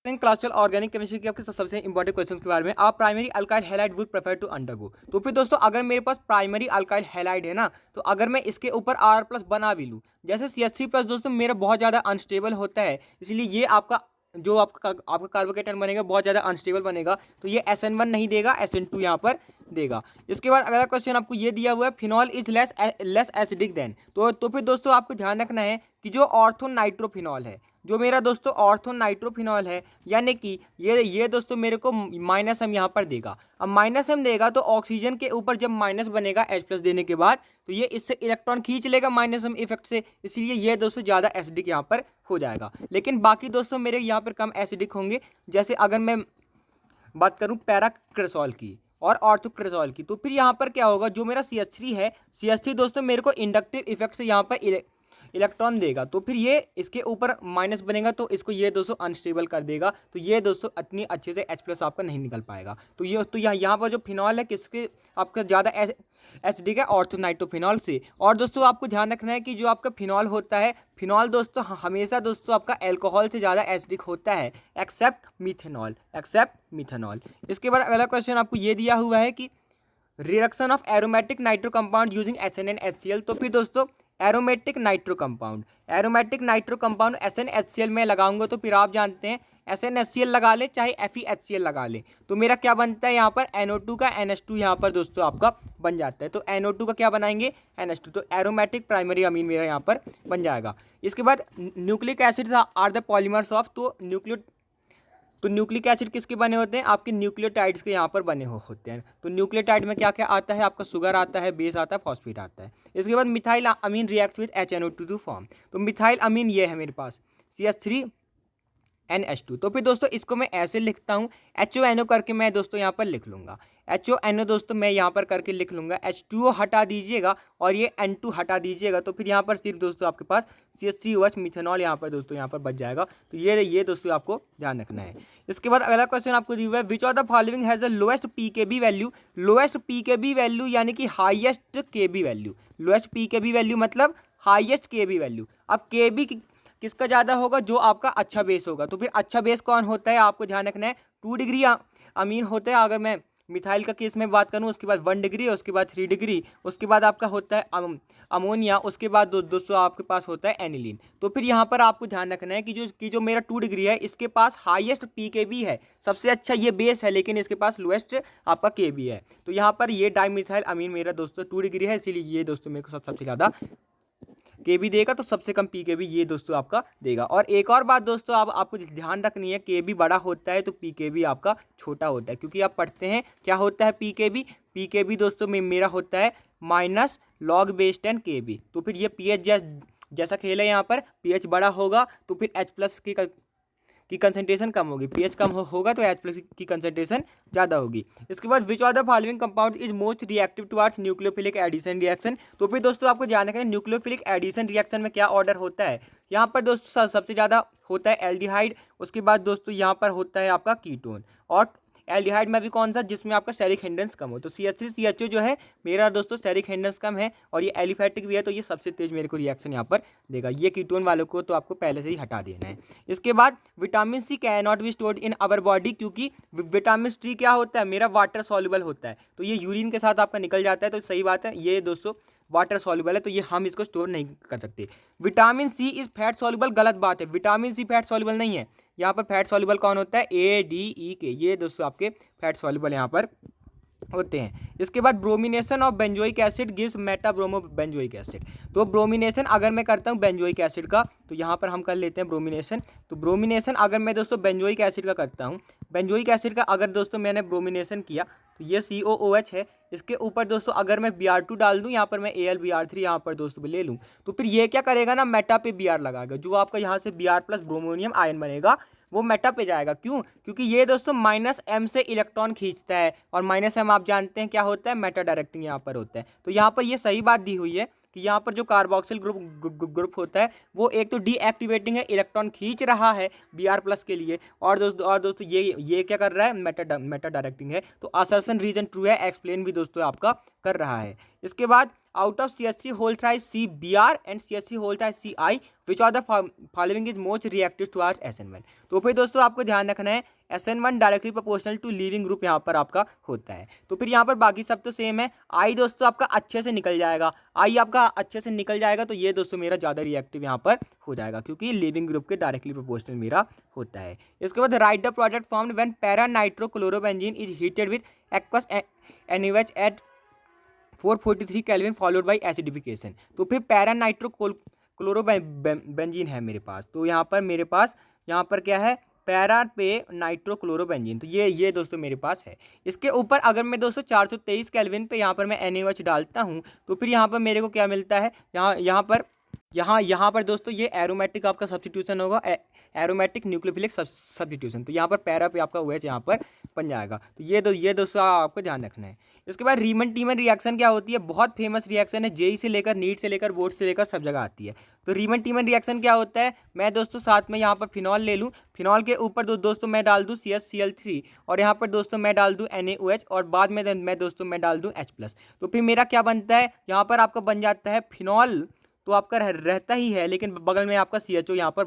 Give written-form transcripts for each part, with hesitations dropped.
Classical organic chemistry के आपके सबसे इंपॉर्टेंट क्वेश्चंस के बारे में। आप primary alkyl halide would prefer to undergo. तो फिर दोस्तों अगर मेरे पास प्राइमरी अल्काइल हैलाइड है ना, तो अगर मैं इसके ऊपर R प्लस बना भी लूँ, जैसे CH3 प्लस दोस्तों मेरा बहुत ज़्यादा अनस्टेबल होता है, इसलिए ये आपका जो आपका कार्बोकेटन बनेगा बहुत ज़्यादा अनस्टेबल बनेगा, तो ये SN1 नहीं देगा, SN2 यहाँ पर देगा। इसके बाद अगला क्वेश्चन आपको ये दिया हुआ है, phenol is less acidic then. तो फिर दोस्तों आपको ध्यान रखना है कि जो ऑर्थो नाइट्रोफिनॉल है, जो मेरा दोस्तों ऑर्थो नाइट्रोफिनॉल है, यानी कि ये दोस्तों मेरे को माइनस एम यहाँ पर देगा। अब माइनस एम देगा तो ऑक्सीजन के ऊपर जब माइनस बनेगा H प्लस देने के बाद, तो ये इससे इलेक्ट्रॉन खींच लेगा माइनस एम इफेक्ट से, इसलिए ये दोस्तों ज़्यादा एसिडिक यहाँ पर हो जाएगा। लेकिन बाकी दोस्तों मेरे यहाँ पर कम एसिडिक होंगे। जैसे अगर मैं बात करूँ पैराक्रेसॉल की और ऑर्थोक्रेसॉल की, तो फिर यहाँ पर क्या होगा, जो मेरा CH3 है, CH3 दोस्तों मेरे को इंडक्टिव इफेक्ट से यहाँ पर इलेक्ट्रॉन देगा, तो फिर ये इसके ऊपर माइनस बनेगा, तो इसको ये दोस्तों अनस्टेबल कर देगा, तो ये दोस्तों इतनी अच्छे से H प्लस आपका नहीं निकल पाएगा। तो ये तो यहाँ पर जो फिनॉल है किसके आपका ज़्यादा एसिडिक है, ऑर्थोनाइट्रोफिनॉल से। और दोस्तों आपको ध्यान रखना है कि जो आपका फिनॉल होता है, फिनॉल दोस्तों हमेशा दोस्तों आपका एल्कोहल से ज़्यादा एसिडिक होता है, एक्सेप्ट मिथेनॉल। इसके बाद अगला क्वेश्चन आपको ये दिया हुआ है कि reduction of aromatic nitro compound using SNNHCl। तो फिर दोस्तों एरोमेटिक नाइट्रो कंपाउंड SNHCl में लगाऊंगा, तो फिर आप जानते हैं SNHCl लगा ले चाहे FeHCl लगा ले, तो मेरा क्या बनता है यहाँ पर NO2 का NH2 यहाँ पर दोस्तों आपका बन जाता है। तो NO2 का क्या बनाएंगे, NH2, तो एरोमेटिक प्राइमरी अमीन मेरा यहाँ पर बन जाएगा। इसके बाद nucleic acids are the polymers of, तो न्यूक्लिक एसिड किसके बने होते हैं, आपके न्यूक्लियोटाइड्स के यहाँ पर बने होते हैं। तो न्यूक्लियोटाइड में क्या क्या आता है, आपका शुगर आता है, बेस आता है, फॉस्फेट आता है। इसके बाद methyl amine reacts with HNO2 to form. तो मिथाइल अमीन ये है मेरे पास CH3NH2। तो फिर दोस्तों इसको मैं ऐसे लिखता हूँ, HONO करके मैं दोस्तों यहाँ पर लिख लूँगा, HONO दोस्तों मैं यहाँ पर करके लिख लूँगा, H2O हटा दीजिएगा और ये N2 हटा दीजिएगा, तो फिर यहाँ पर सिर्फ दोस्तों आपके पास CH3OH मिथेनॉल यहाँ पर दोस्तों यहाँ पर बच जाएगा। तो ये दोस्तों आपको ध्यान रखना है। इसके बाद अगला क्वेश्चन आपको दिया हुआ है, विच of the following has the lowest pKb value, यानी कि हाईएस्ट केबी वैल्यू। लोएस्ट पीकेबी वैल्यू मतलब हाईएस्ट केबी वैल्यू। अब केबी किसका ज़्यादा होगा, जो आपका अच्छा बेस होगा। तो फिर अच्छा बेस कौन होता है, आपको ध्यान रखना है 2 डिग्री अमीन होता है। अगर मैं मिथाइल का केस में बात करूँ, उसके बाद 1 डिग्री, उसके बाद 3 डिग्री, उसके बाद आपका होता है अमोनिया, उसके बाद दोस्तों आपके पास होता है एनिलीन। तो फिर यहाँ पर आपको ध्यान रखना है कि जो मेरा 2 डिग्री है, इसके पास हाईएस्ट पीकेबी है, सबसे अच्छा ये बेस है, लेकिन इसके पास लोएस्ट आपका केबी है। तो यहाँ पर ये डाइमिथाइल अमीन मेरा दोस्तों 2 डिग्री है, इसीलिए ये दोस्तों मेरे को सबसे ज़्यादा केबी देगा, तो सबसे कम पीकेबी ये दोस्तों आपका देगा। और एक और बात दोस्तों आपको ध्यान रखनी है, केबी बड़ा होता है तो पीकेबी आपका छोटा होता है, क्योंकि आप पढ़ते हैं क्या होता है पीकेबी दोस्तों में मेरा होता है माइनस लॉग बेस 10 केबी। तो फिर ये पीएच जैसा खेल है, यहाँ पर पीएच बड़ा होगा तो फिर H प्लस की कंसंट्रेशन कम होगी, पीएच कम होगा तो H प्लस की कंसंट्रेशन ज़्यादा होगी। इसके बाद which of the following compound is most reactive towards nucleophilic addition reaction. तो फिर दोस्तों आपको ध्यान रखना है न्यूक्लियोफिलिक एडिशन रिएक्शन में क्या ऑर्डर होता है। यहाँ पर दोस्तों सबसे ज़्यादा होता है एल्डिहाइड, उसके बाद दोस्तों यहाँ पर होता है आपका कीटोन, और एल्डिहाइड में भी कौन सा, जिसमें आपका स्टेरिक हिंड्रेंस कम हो। तो CH3CHO जो है मेरा दोस्तों स्टेरिक हिंड्रेंस कम है और ये एलिफैटिक भी है, तो ये सबसे तेज मेरे को रिएक्शन यहाँ पर देगा। ये कीटोन वालों को तो आपको पहले से ही हटा देना है। इसके बाद vitamin C can not be stored in our body, क्योंकि विटामिन C क्या होता है, मेरा वाटर सॉल्युबल होता है, तो ये यूरिन के साथ आपका निकल जाता है। तो सही बात है, ये दोस्तों वाटर सॉल्युबल है, तो ये हम इसको स्टोर नहीं कर सकते। Vitamin C is fat soluble, गलत बात है, विटामिन C फैट सॉल्युबल नहीं है। यहाँ पर फैट सॉल्युबल कौन होता है, ADE के, ये दोस्तों आपके फैट सॉल्युबल यहाँ पर होते हैं। इसके बाद bromination of benzoic acid gives Meta bromo benzoic acid. तो ब्रोमिनेशन अगर मैं करता हूँ बेंजोइक एसिड का, तो यहाँ पर हम कर लेते हैं ब्रोमिनेशन। तो ब्रोमिनेशन अगर मैं दोस्तों बेंजोइक एसिड का करता हूँ, बेंजोइक एसिड का अगर दोस्तों मैंने ब्रोमिनेशन किया, तो ये COOH है, इसके ऊपर दोस्तों अगर मैं Br2 डाल दूँ, यहाँ पर मैं AlBr3 यहाँ पर दोस्तों ले लूँ, तो फिर ये क्या करेगा ना, मेटा पे Br लगाएगा, जो आपका यहाँ से Br प्लस ब्रोमोनियम आयन बनेगा वो मेटा पे जाएगा। क्यों, क्योंकि ये दोस्तों -M से इलेक्ट्रॉन खींचता है, और -M आप जानते हैं क्या होता है, मेटा डायरेक्टिंग यहाँ पर होता है। तो यहाँ पर ये सही बात दी हुई है, कि यहाँ पर जो कार्बोक्सिल ग्रुप होता है वो एक तो डीएक्टिवेटिंग है, इलेक्ट्रॉन खींच रहा है Br+ के लिए, और दोस्तों ये क्या कर रहा है, मेटा डायरेक्टिंग है। तो असर्शन रीजन ट्रू है, एक्सप्लेन भी दोस्तों आपका कर रहा है। इसके बाद out of CH3 whole thrice CBr and CH3 whole thrice Ci which are the following is most reactive towards SN1। तो फिर दोस्तों आपको ध्यान रखना है SN1 directly proportional to leaving group यहाँ पर आपका होता है। तो फिर यहाँ पर बाकी सब तो सेम है। आई दोस्तों आपका अच्छे से निकल जाएगा, आई आपका अच्छे से निकल जाएगा, तो ये दोस्तों मेरा ज़्यादा रिएक्टिव यहाँ पर हो जाएगा क्योंकि लीविंग ग्रुप के डायरेक्टली प्रोपोर्शनल मेरा होता है। इसके बाद write the product formed when para nitrochlorobenzene is heated with aqueous NaOH at 443 kelvin followed by acidification. तो फिर पैरा नाइट्रोक्लोरोबेंजीन है मेरे पास, तो यहाँ पर मेरे पास यहाँ पर क्या है, पैरा पे नाइट्रोक्लोरोबेंजीन, तो ये दोस्तों मेरे पास है। इसके ऊपर अगर मैं दोस्तों 423 केल्विन पे यहाँ पर मैं NaOH डालता हूँ तो फिर यहाँ पर मेरे को क्या मिलता है, यहाँ पर दोस्तों ये एरोमेटिक आपका सब्स्टिट्यूशन होगा, एरोमेटिक न्यूक्लियोफिलिक सब्स्टिट्यूशन। तो यहाँ पर पैरा पे आपका OH यहाँ पर बन जाएगा। तो ये दोस्तों आपको ध्यान रखना है। इसके बाद रीमन टीमन रिएक्शन क्या होती है, बहुत फेमस रिएक्शन है, जेई से लेकर नीट से लेकर बोर्ड से लेकर सब जगह आती है। तो रीमन टीमन रिएक्शन क्या होता है, मैं दोस्तों साथ में यहाँ पर फिनॉल ले लूँ, फिनॉल के ऊपर दोस्तों मैं डाल दूँ CH और यहाँ पर दोस्तों मैं डाल दूँ NaOH और बाद में मैं दोस्तों मैं डाल दूँ H+। तो फिर मेरा क्या बनता है, यहाँ पर आपका बन जाता है फिनॉल, तो आपका रहता ही है लेकिन बगल में आपका CHO यहाँ पर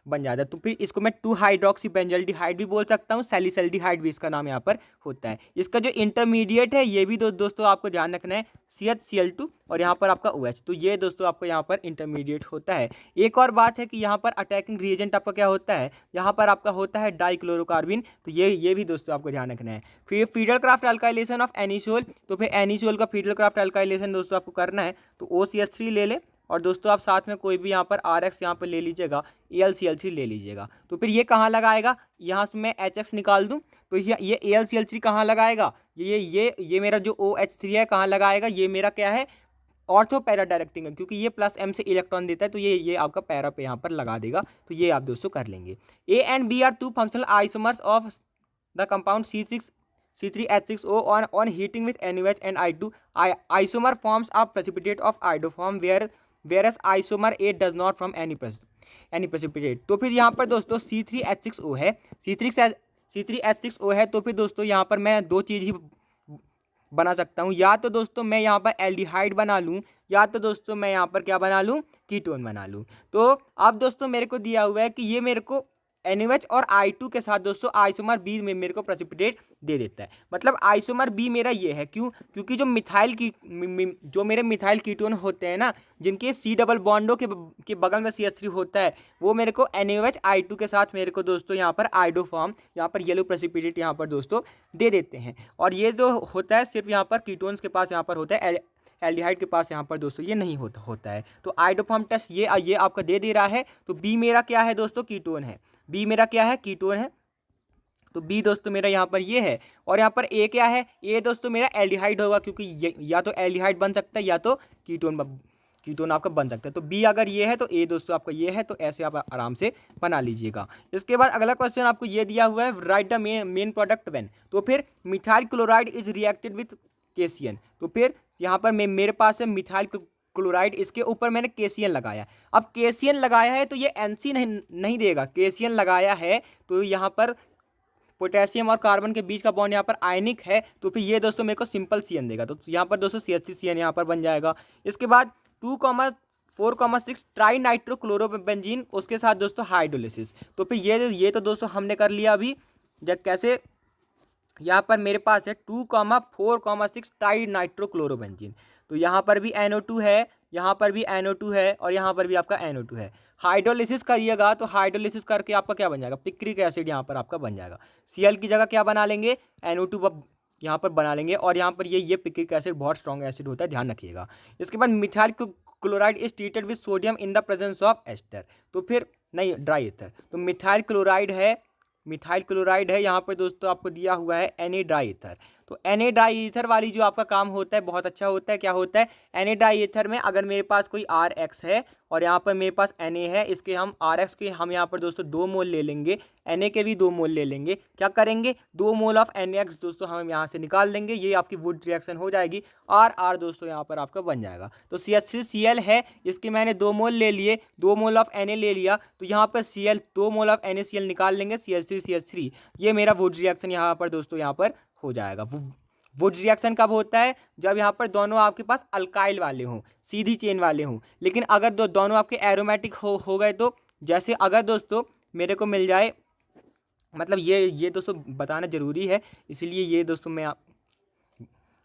बन जाता है। तो फिर इसको मैं 2-हाइड्रोक्सीबेंजल्डिहाइड भी बोल सकता हूँ, सैलिसल्डिहाइड भी इसका नाम यहाँ पर होता है। इसका जो इंटरमीडिएट है ये भी दोस्तों आपको ध्यान रखना है, CHCl2 और यहाँ पर आपका OH। तो ये दोस्तों आपको यहाँ पर इंटरमीडिएट होता है। एक और बात है कि यहाँ पर अटैकिंग रिएजेंट आपका क्या होता है, यहाँ पर आपका होता है डाइक्लोरोकार्बिन। तो ये भी दोस्तों आपको ध्यान रखना है। फिर फीडल क्राफ्ट अल्काइलेशन ऑफ एनिसोल, तो फिर एनिसोल का फीडल क्राफ्ट अल्काइलेशन दोस्तों आपको करना है, तो OCH3 ले ले और दोस्तों आप साथ में कोई भी यहाँ पर RX यहाँ पर ले लीजिएगा, AlCl3 ले लीजिएगा। तो फिर ये कहाँ लगाएगा, यहाँ से मैं HX निकाल दूँ तो ये AlCl3 कहाँ लगाएगा, ये मेरा जो OH3 है कहाँ लगाएगा, ये मेरा क्या है, ऑर्थो पैरा डायरेक्टिंग है क्योंकि ये +M से इलेक्ट्रॉन देता है, तो ये आपका पैरा पे यहाँ पर लगा देगा। तो ये आप दोस्तों कर लेंगे। A and B are 2 functional isomers of the compound C3H6O on heating with NaOH and I2. Isomer forms a precipitate of iodoform whereas isomer A does not form any precipitate। तो फिर यहाँ पर दोस्तों C3H6O है, C3H6O है, तो फिर दोस्तों यहाँ पर मैं दो चीज़ ही बना सकता हूँ, या तो दोस्तों मैं यहाँ पर एल्डिहाइड बना लूँ या तो दोस्तों मैं यहाँ पर क्या बना लूँ, कीटोन बना लूँ। तो अब दोस्तों मेरे को दिया हुआ है कि ये मेरे को NaOH और I2 के साथ दोस्तों आइसोमर B में मेरे को प्रेसिपिटेट दे देता है। मतलब आइसोमर B मेरा ये है, क्यों, क्योंकि जो मेरे मिथाइल कीटोन होते हैं ना, जिनके C डबल बॉन्डों के बगल में CH3 होता है, वो मेरे को NaOH I2 के साथ मेरे को दोस्तों यहाँ पर आइडो फॉर्म, यहाँ पर येलो प्रेसिपिटेट यहाँ पर दोस्तों दे देते हैं। और ये जो होता है सिर्फ यहाँ पर कीटोन्स के पास यहाँ पर होता है, एल्डिहाइड के पास यहाँ पर दोस्तों ये नहीं होता है। तो आइडोफॉर्म टेस्ट ये आपका दे रहा है। तो बी मेरा क्या है दोस्तों, कीटोन है, बी मेरा क्या है, कीटोन है। तो बी दोस्तों मेरा यहाँ पर ये है, और यहाँ पर ए क्या है, ए दोस्तों मेरा एल्डिहाइड होगा क्योंकि या तो एल्डिहाइड बन सकता है या तो कीटोन आपका बन सकता है। तो बी अगर ये है तो ए दोस्तों आपका ये है, तो ऐसे आप आराम से बना लीजिएगा। इसके बाद अगला क्वेश्चन आपको ये दिया हुआ है, right the main product when. तो फिर methyl chloride is reacted with KCN। तो फिर यहाँ पर मेरे पास है मिथाइल क्लोराइड, इसके ऊपर मैंने KCN लगाया। अब KCN लगाया है तो ये NC नहीं देगा, KCN लगाया है तो यहाँ पर पोटेशियम और कार्बन के बीच का बॉन्ड यहाँ पर आयनिक है, तो फिर ये दोस्तों मेरे को सिंपल CN देगा। तो यहाँ पर दोस्तों CH3CN यहाँ पर बन जाएगा। इसके बाद 2,4,6 ट्राई नाइट्रोक्लोरोबेंजीन, उसके साथ दोस्तों हाइड्रोलिसिस। तो फिर ये तो दोस्तों हमने कर लिया। अभी जब कैसे, यहाँ पर मेरे पास है 2,4,6 ट्राई नाइट्रोक्लोरोबेंजीन। तो यहाँ पर भी NO2 है, यहाँ पर भी NO2 है और यहाँ पर भी आपका NO2 है। हाइड्रोलिसिस करिएगा तो हाइड्रोलिसिस करके आपका क्या बन जाएगा, पिक्रिक एसिड यहाँ पर आपका बन जाएगा। Cl की जगह क्या बना लेंगे, NO2 यहाँ पर बना लेंगे, और यहाँ पर ये पिक्रिक एसिड बहुत स्ट्रॉन्ग एसिड होता है, ध्यान रखिएगा। इसके बाद methyl chloride is treated with sodium in the presence of ester. तो फिर नहीं, ड्राई ईथर। तो मिथाइल क्लोराइड है यहाँ पर दोस्तों आपको दिया हुआ है Na ड्राई ईथर। तो Na डाई ईथर वाली जो आपका काम होता है बहुत अच्छा होता है। क्या होता है, Na डाई ईथर में अगर मेरे पास कोई RX है और यहाँ पर मेरे पास Na है, इसके हम RX के हम यहाँ पर दोस्तों 2 मोल ले लेंगे, Na के भी 2 मोल ले लेंगे। क्या करेंगे, 2 मोल ऑफ NaX दोस्तों हम यहाँ से निकाल लेंगे, ये आपकी वुड रिएक्शन हो जाएगी। R दोस्तों यहाँ पर आपका बन जाएगा। तो CH3Cl है, इसके मैंने 2 मोल ले लिए, 2 मोल ऑफ Na ले लिया, तो यहाँ पर Cl 2 मोल ऑफ NaCl निकाल लेंगे, CH3CH3, ये मेरा वुड रिएक्शन यहाँ पर दोस्तों यहाँ पर हो जाएगा। वुड रिएक्शन कब होता है, जब यहाँ पर दोनों आपके पास अल्काइल वाले हों, सीधी चेन वाले हों। लेकिन अगर दोनों आपके एरोमेटिक हो गए, तो जैसे अगर दोस्तों मेरे को मिल जाए, मतलब ये दोस्तों बताना ज़रूरी है, इसलिए ये दोस्तों मैं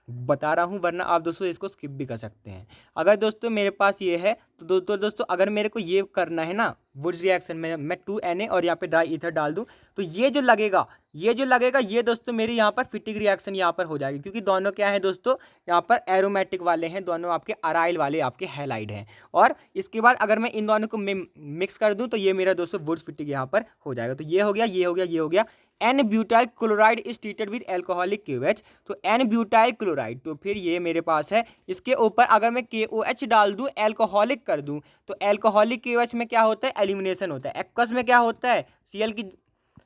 बता रहा हूँ, वरना आप दोस्तों इसको स्किप भी कर सकते हैं। अगर दोस्तों मेरे पास ये है तो दोस्तों अगर मेरे को ये करना है ना वुड रिएक्शन में, मैं 2Na और यहाँ पे डाई ईथर डाल दूँ, तो ये जो लगेगा ये दोस्तों मेरी यहाँ पर फिटिंग रिएक्शन यहाँ पर हो जाएगी, क्योंकि दोनों क्या है दोस्तों, यहाँ पर एरोमेटिक वाले हैं, दोनों आपके अराइल वाले आपके हैलाइड हैं। और इसके बाद अगर मैं इन दोनों को मिक्स कर दूँ, तो ये मेरा दोस्तों वुड फिटिंग यहाँ पर हो जाएगा। तो ये हो गया, ये हो गया, ये हो गया। N butyl chloride is treated with alcoholic KOH, तो N-ब्यूटाइल क्लोराइड, तो फिर ये मेरे पास है, इसके ऊपर अगर मैं KOH डाल दूं, एल्कोहलिक कर दूं, तो एल्कोहलिक KOH में क्या होता है, एलिमिनेशन होता है। एक्वस में क्या होता है,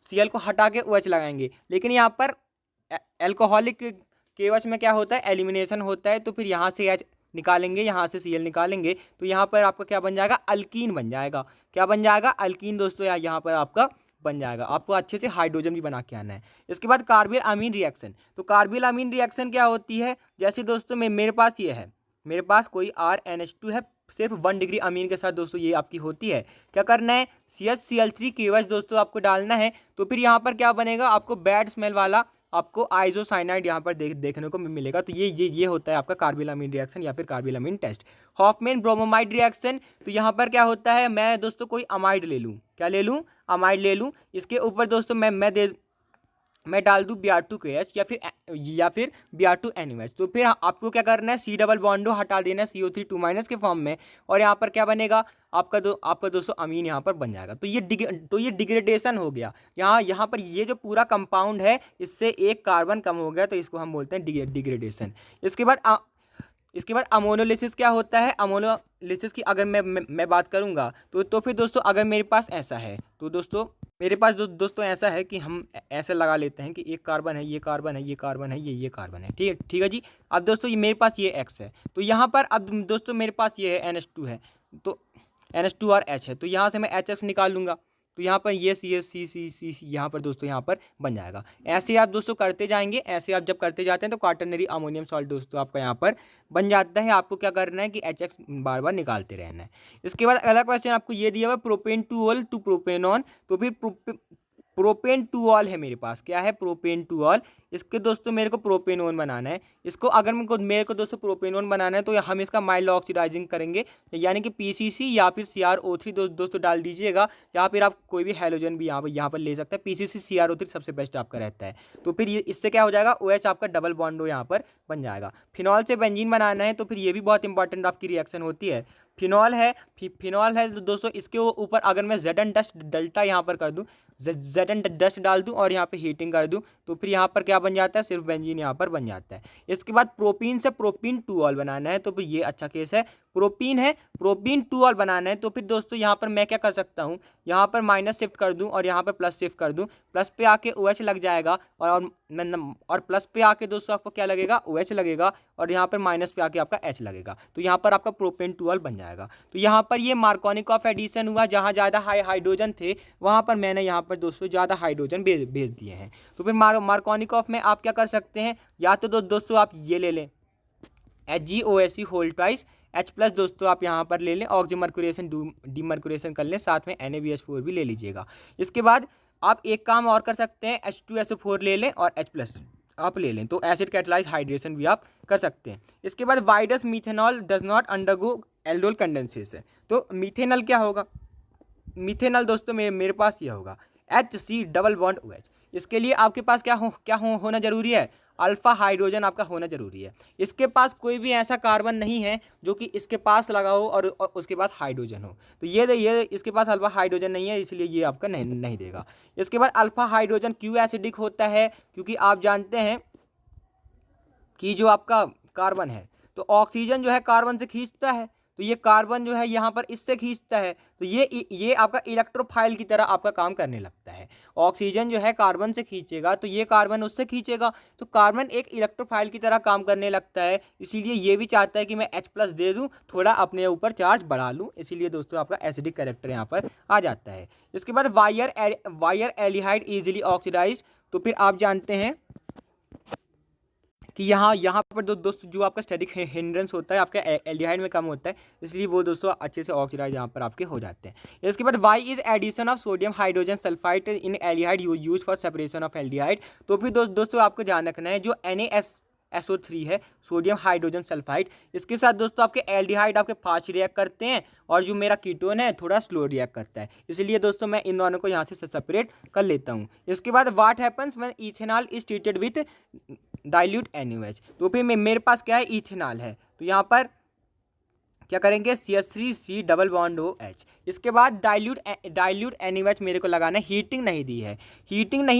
Cl को हटा के OH लगाएंगे, लेकिन यहाँ पर एल्कोहलिक KOH में क्या होता है, एलिमिनेशन होता है। तो फिर यहाँ से H निकालेंगे, यहाँ से Cl निकालेंगे, तो यहाँ पर आपका क्या बन जाएगा, अल्कीन बन जाएगा। क्या बन जाएगा, अल्कीन दोस्तों यहाँ पर आपका बन जाएगा। आपको अच्छे से हाइड्रोजन भी बना के आना है। इसके बाद कार्बिल अमीन रिएक्शन, तो कार्बिल अमीन रिएक्शन क्या होती है, जैसे दोस्तों मेरे पास ये है, मेरे पास कोई RNH2 है, सिर्फ 1 डिग्री अमीन के साथ दोस्तों ये आपकी होती है। क्या करना है, CHCl3KOH दोस्तों आपको डालना है। तो फिर यहाँ पर क्या बनेगा, आपको बैड स्मेल वाला आपको आइसोसाइनाइड यहाँ पर देखने को मिलेगा। तो ये होता है आपका कार्बिलामीन रिएक्शन या फिर कार्बिलामीन टेस्ट। हॉफमैन ब्रोमोमाइड रिएक्शन, तो यहाँ पर क्या होता है, मैं दोस्तों कोई अमाइड ले लूँ, क्या ले लूँ, अमाइड ले लूँ, इसके ऊपर दोस्तों मैं डाल दूँ Br2KH या फिर Br2NOH। तो फिर आपको क्या करना है, C डबल बॉन्डो हटा देना है CO3 2- के फॉर्म में, और यहाँ पर क्या बनेगा आपका दोस्तों अमीन यहाँ पर बन जाएगा। तो ये डिग्रेडेशन हो गया। यहाँ पर ये जो पूरा कंपाउंड है, इससे एक कार्बन कम हो गया, तो इसको हम बोलते हैं डिग्रेडेशन। इसके बाद अमोनोलिसिस क्या होता है, अमोनोलिसिस की अगर मैं बात करूँगा, तो फिर दोस्तों अगर मेरे पास ऐसा है, तो दोस्तों मेरे पास दोस्तों ऐसा है कि हम ऐसे लगा लेते हैं कि एक कार्बन है, ये कार्बन है, ये कार्बन है, ये कार्बन है, ठीक है जी। अब दोस्तों ये मेरे पास ये X है, तो यहाँ पर अब दोस्तों मेरे पास ये है NH2 है, तो NH2 और H है, तो यहाँ से मैं HX निकाल लूँगा, तो यहाँ पर ये C यहाँ पर दोस्तों यहाँ पर बन जाएगा। ऐसे आप दोस्तों करते जाएंगे, ऐसे आप जब करते जाते हैं तो क्वाटरनरी अमोनियम सॉल्ट दोस्तों आपका यहाँ पर बन जाता है। आपको क्या करना है कि HX बार बार निकालते रहना है। इसके बाद अगला क्वेश्चन आपको ये दिया हुआ, propane two ol to propanone, तो फिर प्रोपेन टू ऑल है मेरे पास, क्या है, प्रोपेन टू ऑल। इसके दोस्तों मेरे को प्रोपेनोन बनाना है। इसको अगर मेरे को दोस्तों प्रोपेनोन बनाना है, तो हम इसका माइल्ड ऑक्सीडाइजिंग करेंगे, यानी कि PCC या फिर CrO3 दोस्तों डाल दीजिएगा, या फिर आप कोई भी हैलोजन भी यहाँ पर ले सकते हैं। PCC CrO3 सबसे बेस्ट आपका रहता है। तो फिर ये इससे क्या हो जाएगा, OH आपका डबल बॉन्डो यहाँ पर बन जाएगा। फिनॉल से बेंजीन बनाना है, तो फिर ये भी बहुत इंपॉर्टेंट आपकी रिएक्शन होती है। फिनॉल है तो दोस्तों इसके ऊपर अगर मैं Zn डस्ट डेल्टा यहाँ पर कर दूँ, Zn डस्ट डाल दूँ और यहाँ पे हीटिंग कर दूँ, तो फिर यहाँ पर क्या बन जाता है, सिर्फ बेंजीन यहाँ पर बन जाता है। इसके बाद प्रोपीन से प्रोपीन टू ऑल बनाना है, तो फिर ये अच्छा केस है। प्रोपीन टू ऑल बनाना है, तो फिर दोस्तों यहाँ पर मैं क्या कर सकता हूँ, यहाँ पर माइनस शिफ्ट कर दूँ और यहाँ पर प्लस शिफ्ट कर दूँ, प्लस पे आके OH लग जाएगा, और प्लस पे आके दोस्तों आपको क्या लगेगा, OH लगेगा, और यहाँ पर माइनस पे आके आपका H लगेगा, तो यहाँ पर आपका प्रोपेन टू ऑल बन जाएगा। तो यहाँ पर ये मार्कोनिकॉफ एडिशन हुआ, जहाँ ज़्यादा हाइड्रोजन थे वहाँ पर मैंने यहाँ पर दोस्तों ज़्यादा हाइड्रोजन भेज दिए हैं। तो फिर मार्कोनिकॉफ में आप क्या कर सकते हैं, या तो दोस्तों आप ये ले लें HgOSE whole twice H plus दोस्तों आप यहाँ पर ले लें, ऑक्सीमर्कुरेशन डीमर्कुरेशन कर लें, साथ में NaBH4 भी ले लीजिएगा। इसके बाद आप एक काम और कर सकते हैं, H2SO4 ले लें और H प्लस आप ले लें, तो एसिड कैटलाइज हाइड्रेशन भी आप कर सकते हैं। इसके बाद why does methanol does not undergo aldol condensation, तो मीथेनॉल क्या होगा, मीथेनॉल दोस्तों मेरे पास ये होगा HC डबल बॉन्ड OH। इसके लिए आपके पास क्या होना जरूरी है, अल्फा हाइड्रोजन आपका होना जरूरी है। इसके पास कोई भी ऐसा कार्बन नहीं है जो कि इसके पास लगा हो और उसके पास हाइड्रोजन हो, तो ये इसके पास अल्फा हाइड्रोजन नहीं है, इसलिए ये आपका नहीं देगा। इसके बाद अल्फा हाइड्रोजन क्यों एसिडिक होता है, क्योंकि आप जानते हैं कि जो आपका कार्बन है, तो ऑक्सीजन जो है कार्बन से खींचता है, तो ये कार्बन जो है यहाँ पर इससे खींचता है, तो ये आपका इलेक्ट्रोफाइल की तरह आपका काम करने लगता है। ऑक्सीजन जो है कार्बन से खींचेगा तो ये कार्बन उससे खींचेगा, तो कार्बन एक इलेक्ट्रोफाइल की तरह काम करने लगता है। इसीलिए ये भी चाहता है कि मैं H+ दे दूँ, थोड़ा अपने ऊपर चार्ज बढ़ा लूँ, इसीलिए दोस्तों आपका एसिडिक कैरेक्टर यहाँ पर आ जाता है। इसके बाद वायर एल्डिहाइड ईजिली ऑक्सीडाइज, तो फिर आप जानते हैं कि यहाँ पर दोस्तों जो आपका स्टैटिक हिंड्रेंस होता है आपका एल्डिहाइड में कम होता है, इसलिए वो दोस्तों अच्छे से ऑक्सीडाइज यहाँ पर आपके हो जाते हैं। इसके बाद why is addition of sodium hydrogen sulphide in aldehyde use for separation of aldehyde, तो फिर दोस्तों आपको ध्यान रखना है जो NaSO3 है, सोडियम हाइड्रोजन सल्फाइड, इसके साथ दोस्तों आपके एल्डिहाइड आपके फास्ट रिएक्ट करते हैं और जो मेरा कीटोन है थोड़ा स्लो रिएक्ट करता है, इसलिए दोस्तों मैं इन दोनों को यहाँ से सेपरेट कर लेता हूँ। इसके बाद what happens when ethanol is treated with dilute NaOH, तो फिर मेरे पास क्या है, इथेनॉल है, तो यहाँ पर क्या करेंगे CH3C डबल बॉन्ड OH। इसके बाद डाइल्यूट NaOH मेरे को लगाना है, हीटिंग नहीं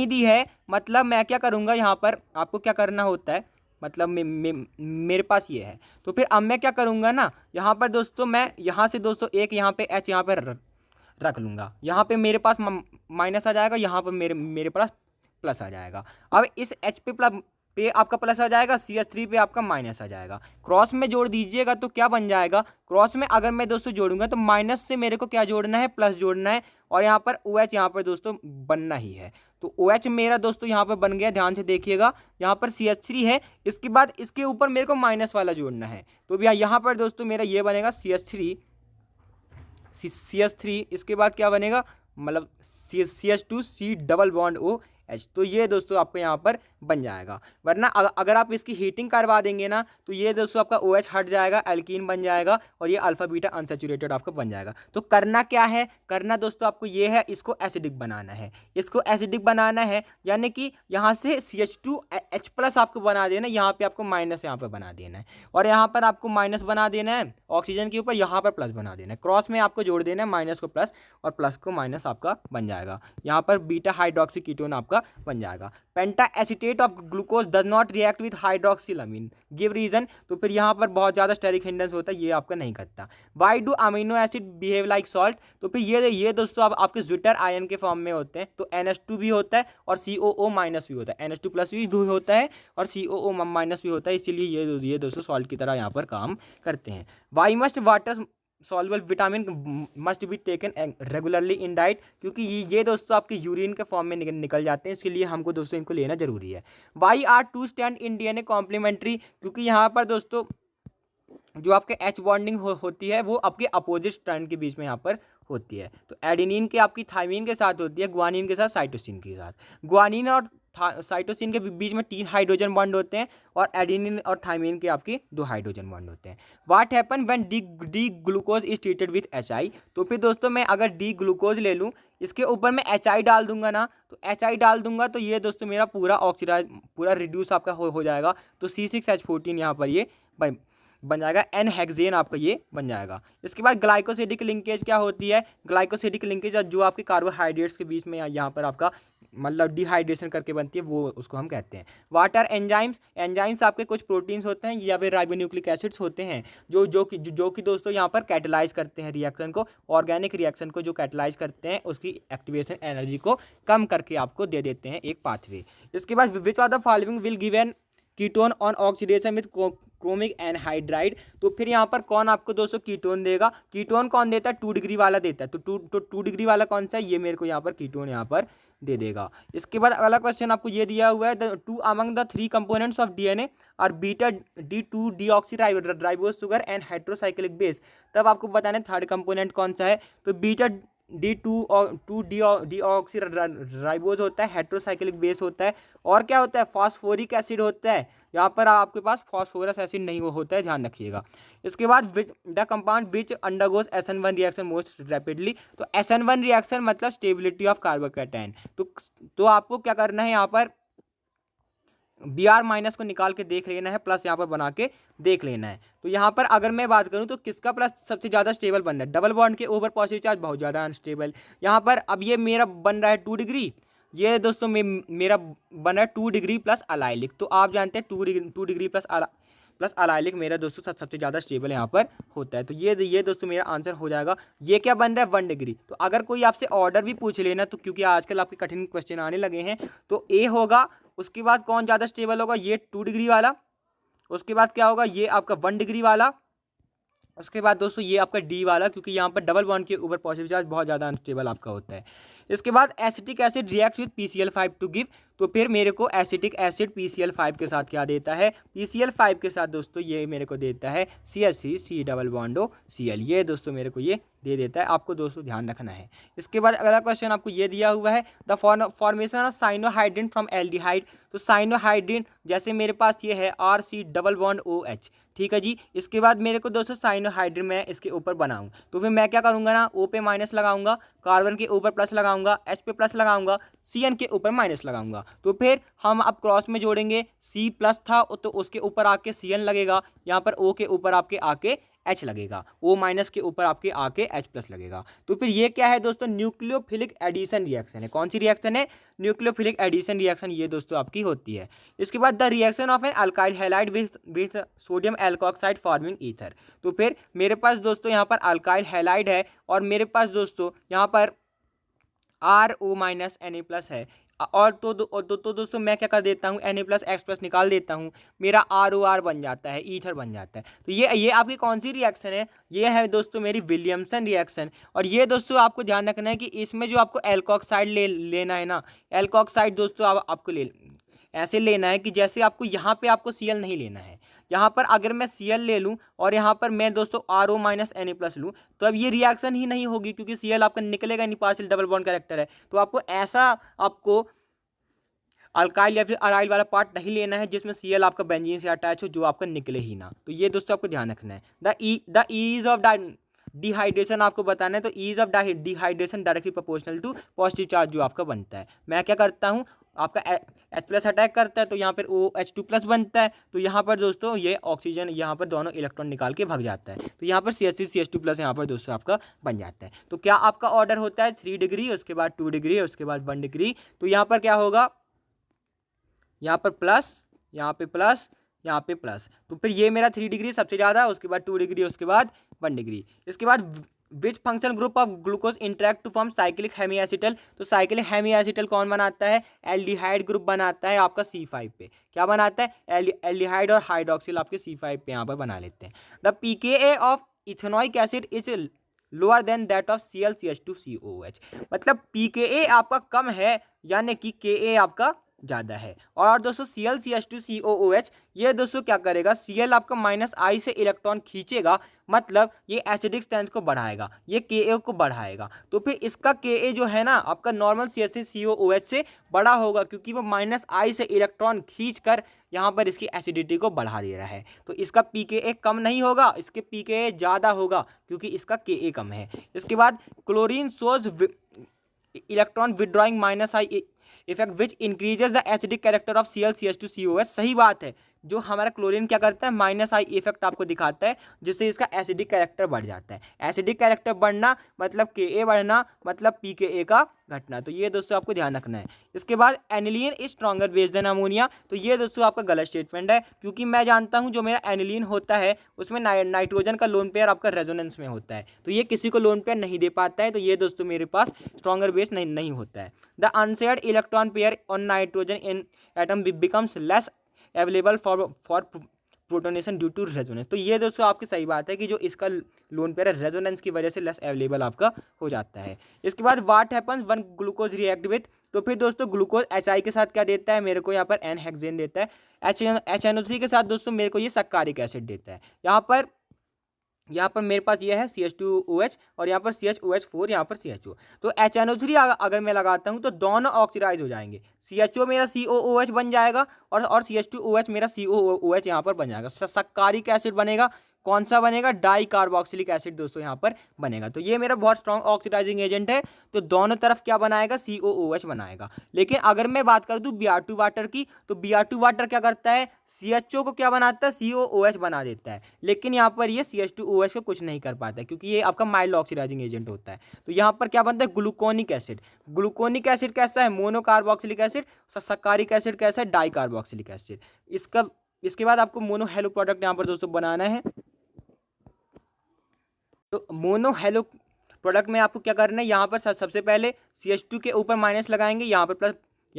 दी है, मतलब मैं क्या करूँगा, यहाँ पर आपको क्या करना होता है, मतलब मेरे पास ये है, तो फिर अब मैं क्या करूँगा ना, यहाँ पर दोस्तों मैं यहाँ से दोस्तों एक यहाँ पे H यहाँ पर रख लूँगा, यहाँ पे मेरे पास माइनस आ जाएगा, यहाँ पर मेरे पास प्लस आ जाएगा। अब इस H पे आपका प्लस आ जाएगा, CH3 पे आपका माइनस आ जाएगा, क्रॉस में जोड़ दीजिएगा तो क्या बन जाएगा, क्रॉस में अगर मैं दोस्तों जोड़ूंगा तो माइनस से मेरे को क्या जोड़ना है, प्लस जोड़ना है, और यहाँ पर OH यहाँ पर दोस्तों बनना ही है, तो OH मेरा दोस्तों यहाँ पर बन गया, ध्यान से देखिएगा, यहाँ पर CH3 है, इसके बाद इसके ऊपर मेरे को माइनस वाला जोड़ना है, तो भैया यहाँ पर दोस्तों मेरा ये बनेगा CH3, इसके बाद क्या बनेगा, मतलब CH2C डबल बॉन्ड OH, तो ये दोस्तों आपको यहाँ पर बन जाएगा। वरना अगर आप इसकी हीटिंग करवा देंगे ना तो ये दोस्तों आपका OH हट जाएगा, एल्कीन बन जाएगा और ये अल्फा बीटा अनसैचुरेटेड आपका बन जाएगा। तो करना क्या है, करना दोस्तों आपको ये है, इसको एसिडिक बनाना है, यानी कि यहाँ से CH2H+ आपको बना देना, यहाँ पे आपको माइनस यहाँ पर बना देना है, और यहाँ पर आपको माइनस बना देना है ऑक्सीजन के ऊपर, यहाँ पर प्लस बना देना है, क्रॉस में आपको जोड़ देना है माइनस को प्लस और प्लस को माइनस आपका बन जाएगा, यहाँ पर बीटा हाइड्रोक्सी कीटोन आपका बन जाएगा। Penta acetate of glucose does not react with hydroxylamine, give reason, तो फिर यहाँ पर बहुत ज़्यादा स्टेरिक हिंड्रेंस होता है, ये आपका नहीं करता। Why do amino acid behave like salt, तो फिर ये दोस्तों अब आपके ज्विटर आयन के फॉर्म में होते हैं, तो NH2 भी होता है और COO- भी होता है, NH2+ भी होता है और COO- भी होता है, इसीलिए ये दोस्तों सॉल्ट की तरह यहाँ पर काम करते हैं। Why must water soluble vitamin must be taken regularly in diet, क्योंकि ये दोस्तों आपके यूरिन के फॉर्म में निकल जाते हैं, इसके लिए हमको दोस्तों इनको लेना जरूरी है। Why are two strand in DNA complementary, क्योंकि यहाँ पर दोस्तों जो आपके H बॉन्डिंग होती है वो आपके अपोजिट स्ट्रैंड के बीच में यहाँ पर होती है, तो एडेनिन के आपकी थाइमिन के साथ होती है, ग्वानिन के साथ साइटोसिन के साथ, ग्वानिन और साइटोसिन के बीच में 3 हाइड्रोजन बॉन्ड होते हैं और एडेनिन और थाइमिन के आपके 2 हाइड्रोजन बॉन्ड होते हैं। What happen when D glucose is treated with HI, तो फिर दोस्तों मैं अगर डी ग्लूकोज ले लूँ, इसके ऊपर मैं HI डाल दूंगा ना, तो HI डाल दूंगा तो ये दोस्तों मेरा पूरा ऑक्सीडाइज पूरा रिड्यूस आपका हो जाएगा, तो C6H14 यहाँ पर ये बन जाएगा, N-हेक्सेन आपका ये बन जाएगा। इसके बाद ग्लाइकोसिडिक लिंकेज क्या होती है, ग्लाइकोसिडिक लिंकेज जो आपके कार्बोहाइड्रेट्स के बीच में यहाँ पर आपका मतलब डिहाइड्रेशन करके बनती है, वो उसको हम कहते हैं। वाटर एंजाइम्स आपके कुछ प्रोटीन्स होते हैं या फिर राइबोन्यूक्लिक एसिड्स होते हैं जो कि दोस्तों यहाँ पर कैटलाइज करते हैं रिएक्शन को, ऑर्गेनिक रिएक्शन को जो कैटलाइज करते हैं उसकी एक्टिवेशन एनर्जी को कम करके आपको दे देते हैं एक पाथवे। इसके बाद which of the following will give an ketone on oxidation with chromic anhydride, तो फिर यहाँ पर कौन आपको दोस्तों कीटोन देगा, कीटोन कौन देता है, 2 डिग्री वाला देता है, तो 2 डिग्री वाला कौन सा है, ये मेरे को यहाँ पर कीटोन यहाँ पर दे देगा। इसके बाद अगला क्वेश्चन आपको ये दिया हुआ है, the 2 among the 3 components of DNA are beta D2 deoxyribose sugar and heterocyclic base, तब आपको बताना है थर्ड कंपोनेंट कौन सा है, तो बीटा D2 और 2 डीऑक्सीराइबोज होता है, हेट्रोसाइक्लिक बेस होता है, और क्या होता है, फास्फोरिक एसिड होता है, यहाँ पर आपके पास फॉस्फोरस एसिड नहीं होता है, ध्यान रखिएगा। इसके बाद the compound which undergoes SN1 reaction most rapidly, तो SN1 रिएक्शन मतलब स्टेबिलिटी ऑफ कार्बोकैटायन, तो आपको क्या करना है, यहाँ पर Br- को निकाल के देख लेना है, प्लस यहाँ पर बना के देख लेना है। तो यहाँ पर अगर मैं बात करूँ तो किसका प्लस सबसे ज़्यादा स्टेबल बन रहा है, डबल बॉन्ड के ऊपर पॉजिटिव चार्ज बहुत ज़्यादा अनस्टेबल, यहाँ पर अब ये मेरा बन रहा है 2 डिग्री, ये दोस्तों मेरा बना 2 डिग्री प्लस अलाइलिक। तो आप जानते हैं 2 डिग्री प्लस अलाइलिक मेरा दोस्तों सबसे ज़्यादा स्टेबल यहाँ पर होता है। तो ये दोस्तों मेरा आंसर हो जाएगा। ये क्या बन रहा है 1 डिग्री। तो अगर कोई आपसे ऑर्डर भी पूछ लेना, तो क्योंकि आजकल आपके कठिन क्वेश्चन आने लगे हैं, तो ए होगा, उसके बाद कौन ज़्यादा स्टेबल होगा, ये 2 डिग्री वाला, उसके बाद क्या होगा, ये आपका 1 डिग्री वाला, उसके बाद दोस्तों ये आपका डी वाला, क्योंकि यहाँ पर डबल बॉन्ड के ऊपर पॉजिटिव चार्ज बहुत ज़्यादा अनस्टेबल आपका होता है। इसके बाद acetic acid react with PCl5 to give, तो फिर मेरे को एसिटिक एसिड PCl5 के साथ क्या देता है, PCl5 के साथ दोस्तों ये मेरे को देता है CH3 C डबल बॉन्डो Cl। ये दोस्तों मेरे को ये दे देता है, आपको दोस्तों ध्यान रखना है। इसके बाद अगला क्वेश्चन आपको ये दिया हुआ है, the formation of cyanohydrin from aldehyde. तो साइनोहाइड्रिन जैसे मेरे पास ये है RC डबल बॉन्ड OH, ठीक है जी। इसके बाद मेरे को दोस्तों साइनोहाइड्रिन मैं इसके ऊपर बनाऊं, तो फिर मैं क्या करूंगा ना, O पे माइनस लगाऊंगा, कार्बन के ऊपर प्लस लगाऊंगा, H पे प्लस लगाऊंगा, CN के ऊपर माइनस लगाऊंगा। तो फिर हम अब क्रॉस में जोड़ेंगे, C प्लस था तो उसके ऊपर आके CN लगेगा, यहाँ पर O के ऊपर आपके आके H लगेगा, O माइनस के ऊपर आपके आके H प्लस लगेगा। तो फिर ये क्या है दोस्तों, न्यूक्लियोफिलिक एडिशन रिएक्शन है। कौन सी रिएक्शन है, न्यूक्लियोफिलिक एडिशन रिएक्शन, ये दोस्तों आपकी होती है। इसके बाद the reaction of an alkyl halide with sodium alkoxide forming ether. तो फिर मेरे पास दोस्तों यहाँ पर अल्काइल हैलाइड है, और मेरे पास दोस्तों यहाँ पर RO माइनस Na+ है, और तो दोस्तों मैं क्या कर देता हूँ, Na+X+ निकाल देता हूँ, मेरा ROR बन जाता है, ईथर बन जाता है। तो ये आपकी कौन सी रिएक्शन है, ये है दोस्तों मेरी विलियमसन रिएक्शन। और ये दोस्तों आपको ध्यान रखना है कि इसमें जो आपको एल्कोक्साइड लेना है ना, एल्कोक्साइड दोस्तों आपको ऐसे लेना है कि जैसे आपको यहाँ पे आपको Cl नहीं लेना है। यहाँ पर अगर मैं Cl ले लूँ और यहाँ पर मैं दोस्तों RO माइनस Na+ लूँ, तो अब ये रिएक्शन ही नहीं होगी, क्योंकि Cl आपका निकलेगा नहीं, पार्शियल डबल बॉन्ड कैरेक्टर है। तो आपको ऐसा आपको अल्काइल या फिर अराइल वाला पार्ट नहीं लेना है जिसमें Cl आपका बेंजीन से अटैच हो, जो आपका निकले ही ना। तो ये दोस्तों आपको ध्यान रखना है। द ईज ऑफ डिहाइड्रेशन आपको बताना है। तो ease of dehydration directly proportional to positive charge जो आपका बनता है। मैं क्या करता हूँ, आपका H+ अटैक करता है तो यहाँ पर OH2+ बनता है, तो यहाँ पर दोस्तों ये ऑक्सीजन यहाँ पर दोनों इलेक्ट्रॉन निकाल के भाग जाता है, तो यहाँ पर CH3 CH2+ यहाँ पर दोस्तों आपका बन जाता है। तो क्या आपका ऑर्डर होता है 3 डिग्री, उसके बाद 2 डिग्री, उसके बाद 1 डिग्री। तो यहाँ पर क्या होगा, यहाँ पर प्लस, यहाँ पे प्लस, यहाँ पे प्लस। तो फिर ये मेरा 3 डिग्री सबसे ज़्यादा, उसके बाद 2 डिग्री, उसके बाद 1 डिग्री। इसके बाद which function group of glucose interact to form cyclic hemiacetal. तो साइक्लिक हेमीएसिटल कौन बनाता है, एल्डिहाइड ग्रुप बनाता है आपका C5 पे। क्या बनाता है, एल्डिहाइड और हाइड्रोक्सिल आपके C5 पे यहाँ पर बना लेते हैं। The pKa of ethanoic acid is lower than that of ClCH2COOH। मतलब pKa आपका कम है, यानी कि Ka आपका ज़्यादा है। और दोस्तों ClCH2COOH, ये दोस्तों क्या करेगा, Cl आपका -I से इलेक्ट्रॉन खींचेगा, मतलब ये एसिडिक स्ट्रेंथ को बढ़ाएगा, ये Ka को बढ़ाएगा। तो फिर इसका Ka जो है ना आपका नॉर्मल CH3COOH से बड़ा होगा, क्योंकि वो -I से इलेक्ट्रॉन खींच कर यहाँ पर इसकी एसिडिटी को बढ़ा दे रहा है। तो इसका pKa कम नहीं होगा, इसके pKa ज़्यादा होगा, क्योंकि इसका Ka कम है। इसके बाद chlorine shows electron withdrawing -I effect which increases the acidic character of ClCH2COOH। सही बात है, जो हमारा क्लोरीन क्या करता है, -I इफेक्ट आपको दिखाता है, जिससे इसका एसिडिक कैरेक्टर बढ़ जाता है। एसिडिक कैरेक्टर बढ़ना मतलब Ka बढ़ना, मतलब pKa का घटना। तो ये दोस्तों आपको ध्यान रखना है। इसके बाद aniline is stronger base than ammonia. तो ये दोस्तों आपका गलत स्टेटमेंट है, क्योंकि मैं जानता हूँ जो मेरा एनिलीन होता है उसमें नाइट्रोजन का लोन पेयर आपका रेजोनेंस में होता है, तो ये किसी को लोन पेयर नहीं दे पाता है, तो ये दोस्तों मेरे पास स्ट्रॉन्गर बेस नहीं होता है। The unshared electron pair on nitrogen in atom becomes less available for protonation due to resonance. तो ये दोस्तों आपकी सही बात है कि जो इसका लोन पेयर है रेजोनेंस की वजह से लेस अवेलेबल आपका हो जाता है। इसके बाद what happens one glucose react with. तो फिर दोस्तों ग्लूकोज HI के साथ क्या देता है, मेरे को यहाँ पर N हेक्सेन देता है। HNO3 के साथ दोस्तों मेरे को ये सक्कारिक एसिड देता है। यहाँ पर मेरे पास ये है CH2OH, और यहाँ पर CHOH4, यहाँ पर CHO। तो HNO3 अगर मैं लगाता हूँ तो दोनों ऑक्सीडाइज हो जाएंगे, CHO मेरा COOH बन जाएगा, और CH2OH मेरा COOH यहाँ पर बन जाएगा, सक्कारिक एसिड बनेगा। कौन सा बनेगा, डाई कार्बोक्सिलिक एसिड दोस्तों यहाँ पर बनेगा। तो ये मेरा बहुत स्ट्रॉन्ग ऑक्सीडाइजिंग एजेंट है, तो दोनों तरफ क्या बनाएगा, COOH बनाएगा। लेकिन अगर मैं बात कर दूं Br2 वाटर की, तो Br2 वाटर क्या करता है, CHO को क्या बनाता है, COOH बना देता है। लेकिन यहाँ पर ये CH2OH को कुछ नहीं कर पाता है, क्योंकि ये आपका माइल्ड ऑक्सीडाइजिंग एजेंट होता है। तो यहाँ पर क्या बनता है, ग्लूकोनिक एसिड। ग्लूकोनिक एसिड कैसा है, मोनोकार्बोक्सिलिक एसिड। सक्कारिक एसिड कैसा है, डाई कार्बोक्सिलिक एसिड। इसके बाद आपको मोनो हेलो प्रोडक्ट यहाँ पर दोस्तों बनाना है। तो मोनो हेलो प्रोडक्ट में आपको क्या करना है, यहाँ पर सबसे पहले CH2 के ऊपर माइनस लगाएंगे, यहाँ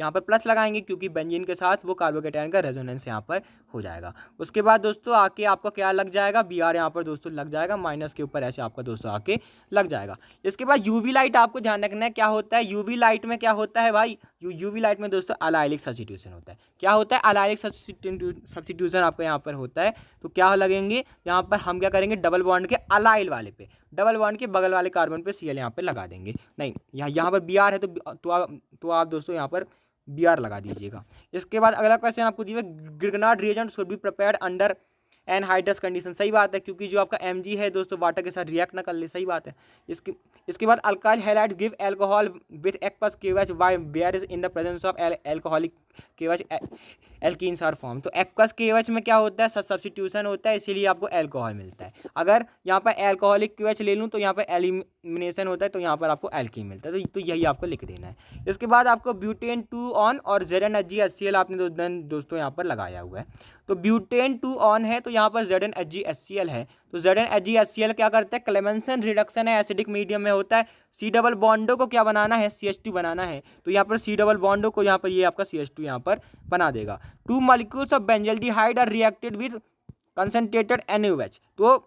पर प्लस लगाएंगे, क्योंकि बेंजीन के साथ वो कार्बोकेटायन का रेजोनेंस यहाँ पर हो जाएगा। उसके बाद दोस्तों आके आपका क्या लग जाएगा, Br यहाँ पर दोस्तों लग जाएगा, माइनस के ऊपर ऐसे आपका दोस्तों आके लग जाएगा। इसके बाद यूवी लाइट आपको ध्यान रखना है, क्या होता है यूवी लाइट में, क्या होता है भाई, यूवी लाइट में दोस्तों अलाइलिक सब्स्टिट्यूशन होता है। क्या होता है, अलाइलिक सब्स्टिट्यूशन आपको यहाँ पर होता है। तो क्या लगेंगे यहाँ पर, हम क्या करेंगे, डबल बॉन्ड के अलाइल वाले पे, डबल बॉन्ड के बगल वाले कार्बन पे Cl यहाँ पे लगा देंगे। नहीं, यहाँ पर Br है तो आप दोस्तों यहाँ पर Br लगा दीजिएगा। इसके बाद अगला क्वेश्चन आपको दिया, Grignard reagent should be prepared under anhydrous condition. सही बात है, क्योंकि जो आपका Mg है दोस्तों वाटर के साथ रिएक्ट ना कर ले, सही बात है। इसके बाद alkyl halides give alcohol with aqueous KOH where is in the presence of alcoholic KOH alkenes are form. तो एक्वस KOH में क्या होता है, सब्स्टिट्यूशन होता है, इसीलिए आपको एल्कोहल मिलता है। अगर यहाँ पर एल्कोहलिक KOH ले लूँ तो यहाँ पर एलिमिनेशन होता है, तो यहाँ पर आपको एल्कीन मिलता है। तो यही आपको लिख देना है। इसके बाद आपको ब्यूटेन 2 ऑन और ZnHgHCl आपने दोस्तों यहाँ पर लगाया हुआ है। तो ब्यूटेन 2 ऑन है, तो यहाँ पर ZnHgHCl है। तो ZnHgHCl क्या करता है, क्लेमेंसन रिडक्शन है, एसिडिक मीडियम में होता है। सी डबल बॉन्डो को क्या बनाना है, CH2 बनाना है। तो यहाँ पर सी डबल बॉन्डो को यहाँ पर ये आपका CH2 यहाँ पर बना देगा। 2 molecules of benzaldehyde are reacted with concentrated NaOH। तो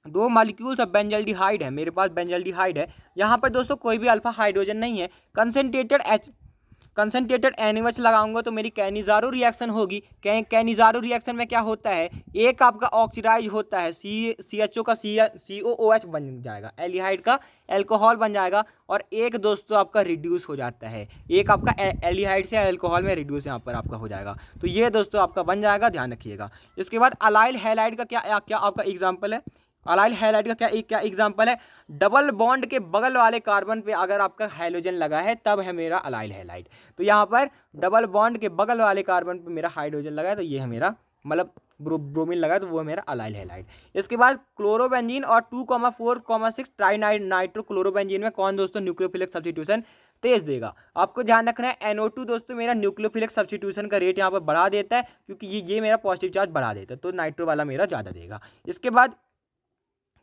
2 मॉलिक्यूल्स ऑफ बेंजल्डिहाइड है, मेरे पास बेंजल्डिहाइड है। यहाँ पर दोस्तों कोई भी अल्फा हाइड्रोजन नहीं है, कंसनट्रेटेड NaOH लगाऊंगा तो मेरी कैनिजारो रिएक्शन होगी। कैनिजारो रिएक्शन में क्या होता है, एक आपका ऑक्सीडाइज होता है, CHO का COOH बन जाएगा, एल्डिहाइड का एल्कोहल बन जाएगा, और एक दोस्तों आपका रिड्यूस हो जाता है, एक आपका एल्डिहाइड से अल्कोहल में रिड्यूस यहाँ पर आपका हो जाएगा। तो ये दोस्तों आपका बन जाएगा, ध्यान रखिएगा। इसके बाद अलाइल हैलाइड का क्या आपका एग्जाम्पल है, अलाइल हैलाइड का क्या एग्जांपल है, डबल बॉन्ड के बगल वाले कार्बन पे अगर आपका हाइड्रोजन लगा है तब है मेरा अलाइल हैलाइड। तो यहाँ पर डबल बॉन्ड के बगल वाले कार्बन पे मेरा हाइड्रोजन लगा है, तो ये है मेरा मतलब ब्रोमीन लगा है, तो वो है मेरा अलाइल हैलाइड। इसके बाद क्लोरोबेंजीन और 2,4,6 ट्राई नाइट्रो क्लोरोबेंजीन में कौन दोस्तों न्यूक्लियोफिलिक सब्स्टिट्यूशन तेज देगा। आपको ध्यान रखना है, NO2 दोस्तों मेरा न्यूक्लियोफिलिक सब्स्टिट्यूशन का रेट यहाँ पर बढ़ा देता है, क्योंकि ये मेरा पॉजिटिव चार्ज बढ़ा देता है, तो नाइट्रो वाला मेरा ज़्यादा देगा। इसके बाद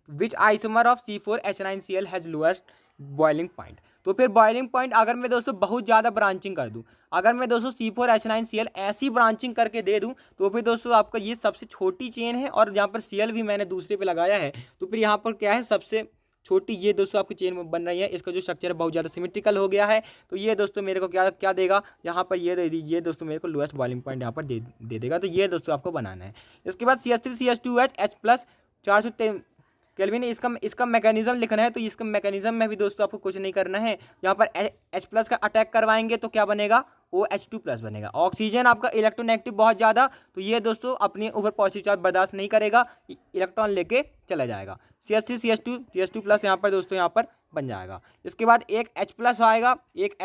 which isomer of C4H9Cl has lowest boiling point. तो फिर बॉइलिंग पॉइंट अगर मैं दोस्तों बहुत ज़्यादा ब्रांचिंग कर दूं, अगर मैं दोस्तों C4H9Cl ऐसी ब्रांचिंग करके दे दूं, तो फिर दोस्तों आपका ये सबसे छोटी चेन है, और यहाँ पर Cl भी मैंने दूसरे पे लगाया है, तो फिर यहाँ पर क्या है, सबसे छोटी ये दोस्तों आपकी चेन बन रही है। इसका जो स्ट्रक्चर है बहुत ज़्यादा सिमेट्रिकल हो गया है, तो ये दोस्तों मेरे को क्या देगा, यहाँ पर ये दोस्तों मेरे को लोएस्ट बॉइलिंग पॉइंट यहाँ पर दे देगा। तो ये दोस्तों आपको बनाना है। इसके बाद CH3CH2OH H+ 400 केल्विन, इसका मैकेनिज्म लिखना है। तो इसका मैकेनिज्म में भी दोस्तों आपको कुछ नहीं करना है, यहाँ पर H+ का अटैक करवाएंगे तो क्या बनेगा, OH2+ बनेगा। ऑक्सीजन आपका इलेक्ट्रोनेगेटिव बहुत ज़्यादा, तो ये दोस्तों अपने ऊपर पॉजिटिव चार्ज बर्दाश्त नहीं करेगा, इलेक्ट्रॉन लेके चला जाएगा। CH3CH2+ यहाँ पर दोस्तों यहाँ पर बन जाएगा। इसके बाद एक H+ आएगा, एक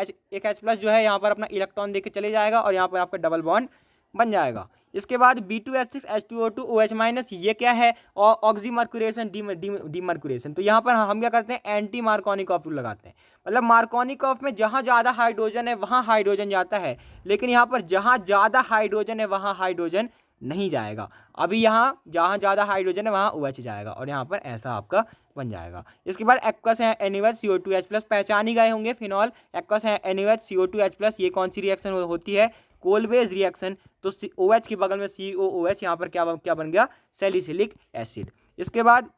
H+ जो है यहाँ पर अपना इलेक्ट्रॉन देके चले जाएगा, और यहाँ पर आपका डबल बॉन्ड बन जाएगा। इसके बाद B2H6H2O2OH-, ये क्या है, ऑक्सीमर्क्यूरेशन डीमर्क्यूरेशन। तो यहाँ पर हम क्या करते हैं, एंटी मार्कोनिकॉफ रूल लगाते हैं। मतलब मार्कोनिकॉफ में जहाँ ज़्यादा हाइड्रोजन है वहाँ हाइड्रोजन जाता है, लेकिन यहाँ पर जहाँ ज़्यादा हाइड्रोजन है वहाँ हाइड्रोजन नहीं जाएगा। अभी यहाँ जहाँ ज़्यादा हाइड्रोजन है वहाँ OH जाएगा, और यहाँ पर ऐसा आपका बन जाएगा। इसके बाद एक्वस है NaOH CO2H+, पहचान ही गए होंगे फिनॉल, एक्वस है NaOH CO2H+, ये कौन सी रिएक्शन होती है, कोलबेज रिएक्शन। तो OH के बगल में COOH, यहाँ पर क्या बन गया, सैलिसिलिक एसिड। इसके बाद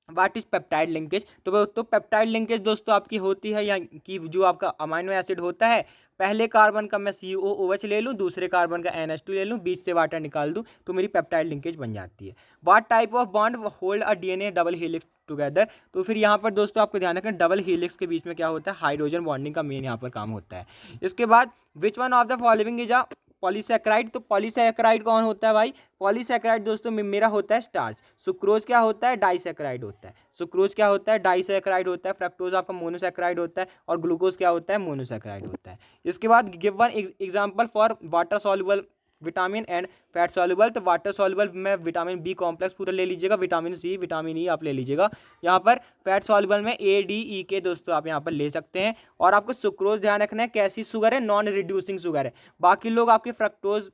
व्हाट इज पेप्टाइड लिंकेज। तो पेप्टाइड लिंकेज दोस्तों आपकी होती है या कि जो आपका अमाइनो एसिड होता है, पहले कार्बन का मैं COOH ले लूँ, दूसरे कार्बन का NH2 ले लूँ, बीच से वाटर निकाल दूँ, तो मेरी पेप्टाइड लिंकेज बन जाती है। What type of bond hold a DNA double helix together. तो फिर यहाँ पर दोस्तों आपको ध्यान रखना, डबल हेलिक्स के बीच में क्या होता है, हाइड्रोजन बॉन्डिंग का मेन यहाँ पर काम होता है। इसके बाद which one of the following is a polysaccharide. तो पॉलीसैकेराइड कौन होता है भाई? पॉलीसैकेराइड दोस्तों मेरा होता है स्टार्च। सुक्रोज क्या होता है? डाइसैकेराइड होता है। सुक्रोज क्या होता है? डाइसैकेराइड होता है। फ्रक्टोज आपका मोनोसैकेराइड होता है और ग्लूकोज क्या होता है? मोनोसैकेराइड होता है। इसके बाद give one example for water soluble vitamin and fat soluble. तो वाटर सॉल्युबल में विटामिन बी कॉम्प्लेक्स पूरा ले लीजिएगा, विटामिन सी, विटामिन ई आप ले लीजिएगा। यहाँ पर फैट सॉल्युबल में ए, डी, ई के दोस्तों आप यहाँ पर ले सकते हैं। और आपको सुक्रोज ध्यान रखना है कैसी शुगर है? नॉन रिड्यूसिंग शुगर है। बाकी लोग आपके फ्रक्टोज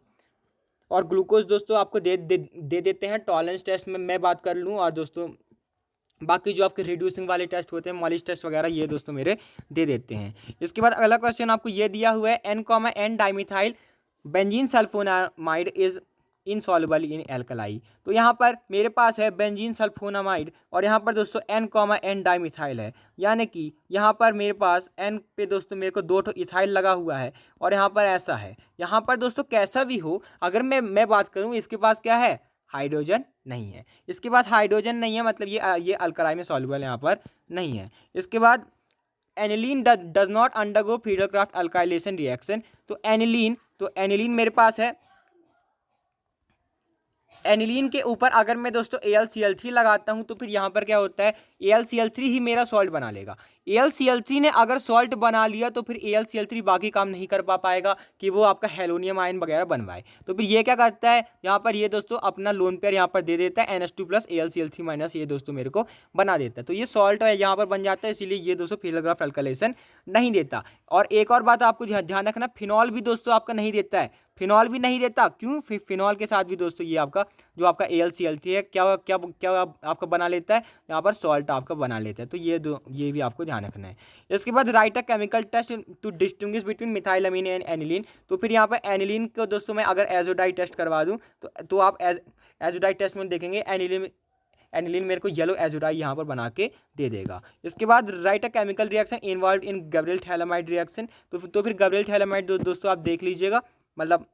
और ग्लूकोज दोस्तों आपको दे देते हैं टॉलरेंस टेस्ट में, मैं बात कर लूँ। और दोस्तों बाकी जो आपके रिड्यूसिंग वाले टेस्ट होते हैं, मॉलिश टेस्ट वगैरह, ये दोस्तों मेरे दे देते हैं। इसके बाद अगला क्वेश्चन आपको ये दिया हुआ है, N, dimethyl benzene sulphonamide is insoluble in alkali. तो यहाँ पर मेरे पास है बेंजीन सल्फोनामाइड और यहाँ पर दोस्तों N, डाइमिथाइल है। यानी कि यहाँ पर मेरे पास N पे दोस्तों मेरे को 2 इथाइल लगा हुआ है और यहाँ पर ऐसा है। यहाँ पर दोस्तों कैसा भी हो, अगर मैं बात करूँ, इसके पास क्या है? हाइड्रोजन नहीं है। इसके पास हाइड्रोजन नहीं है, मतलब ये अल्कलाई में सॉल्युबल यहाँ पर नहीं है। इसके बाद aniline does not undergo Friedel Crafts alkylation reaction. तो एनिलीन मेरे पास है। एनिलीन के ऊपर अगर मैं दोस्तों AlCl3 लगाता हूं तो फिर यहाँ पर क्या होता है? AlCl3 ही मेरा सॉल्ट बना लेगा। AlCl3 ने अगर सॉल्ट बना लिया तो फिर AlCl3 बाकी काम नहीं कर पाएगा कि वो आपका हेलोनियम आयन वगैरह बनवाए। तो फिर ये क्या करता है? यहाँ पर ये दोस्तों अपना लोन पेयर यहाँ पर दे देता है, NH2 प्लस AlCl3 माइनस, ये दोस्तों मेरे को बना देता है। तो ये सॉल्ट यहाँ पर बन जाता है, इसीलिए ये दोस्तों फीडरक्राफ्ट अल्काइलेशन नहीं देता। और एक और बात आपको ध्यान रखना, फिनॉल भी दोस्तों आपका नहीं देता है। फिनॉल भी नहीं देता, क्यों? फिनॉल के साथ भी दोस्तों ये आपका जो आपका AlCl3 है क्या क्या क्या आपका बना लेता है? यहाँ पर सॉल्ट आपका बना लेता है। तो ये भी आपको ध्यान रखना है। इसके बाद write a chemical test to distinguish between methylamine and aniline. तो फिर यहाँ पर एनिलीन को दोस्तों मैं अगर एजोडाइड टेस्ट करवा दूँ तो आप एजोडाइड टेस्ट में देखेंगे एनिलीन मेरे को येलो एजोडाइड यहाँ पर बना के दे देगा। इसके बाद write a chemical reaction involve in Gabriel phthalimide reaction. तो फिर गैब्रियल थैलामाइड दोस्तों आप देख लीजिएगा, मतलब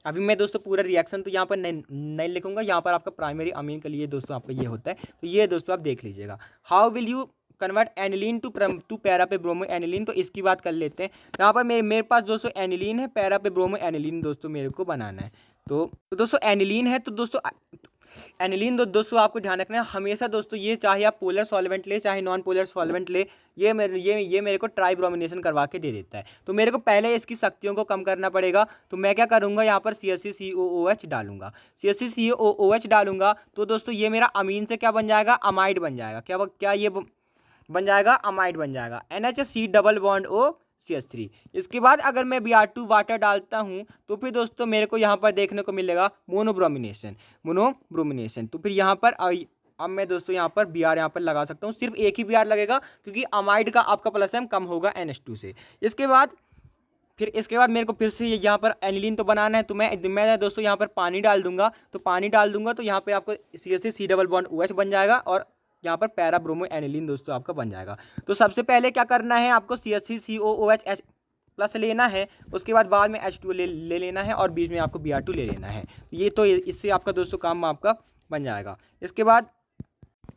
अभी मैं दोस्तों पूरा रिएक्शन तो यहाँ पर नहीं लिखूंगा, यहाँ पर आपका प्राइमरी अमीन के लिए दोस्तों आपका ये होता है। तो ये दोस्तों आप देख लीजिएगा। How will you convert aniline to para पे ब्रोमो एनिलीन। तो इसकी बात कर लेते हैं। यहाँ पर मेरे पास दोस्तों एनिलीन है, पैरा पे ब्रोमो एनिलीन दोस्तों मेरे को बनाना है। तो दोस्तों एनिलीन है, तो दोस्तों एनिलीन दोस्तों आपको ध्यान रखना है हमेशा दोस्तों, ये चाहे आप पोलर सॉल्वेंट ले चाहे नॉन पोलर सॉल्वेंट ले, ये मेरे को ट्राई ब्रोमिनेशन करवा के दे देता है। तो मेरे को पहले इसकी शक्तियों को कम करना पड़ेगा। तो मैं क्या करूँगा? यहाँ पर CH3COOH डालूंगा। CH3COOH डालूंगा तो दोस्तों ये मेरा अमीन से क्या बन जाएगा? अमाइड बन जाएगा। क्या ये बन जाएगा? अमाइड बन जाएगा। NH double bond O CH3। इसके बाद अगर मैं Br2 वाटर डालता हूँ तो फिर दोस्तों मेरे को यहाँ पर देखने को मिलेगा मोनोब्रोमिनेशन। तो फिर यहाँ पर अब मैं दोस्तों यहाँ पर Br यहाँ पर लगा सकता हूँ, सिर्फ एक ही Br लगेगा क्योंकि अमाइड का आपका प्लस एम कम होगा NH2 से। इसके बाद मेरे को फिर से यहाँ पर एनिलीन तो बनाना है, तो मैं दोस्तों यहाँ पर पानी डाल दूंगा। तो यहाँ पे आपको CH3 डबल बॉन्ड OH बन जाएगा और यहाँ पर पैरा ब्रोमो एनिलीन दोस्तों आपका बन जाएगा। तो सबसे पहले क्या करना है? आपको CH3COOH प्लस लेना है, उसके बाद में H2 ले लेना है और बीच में आपको Br2 ले लेना है। ये तो इससे आपका दोस्तों काम आपका बन जाएगा। इसके बाद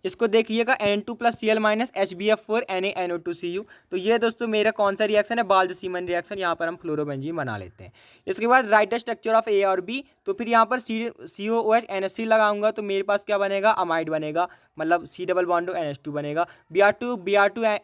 इसको देखिएगा N2 plus Cl minus HBF4 NaNO2Cu। तो ये दोस्तों मेरा कौन सा रिएक्शन है? बाल्ज सीमन रिएक्शन। यहाँ पर हम फ्लोरोबेंजीन बना लेते हैं। इसके बाद write the structure of A और B। तो फिर यहाँ पर COOH NH3 लगाऊंगा तो मेरे पास क्या बनेगा? अमाइड बनेगा, मतलब C डबल बॉन्ड NH2 बनेगा। Br2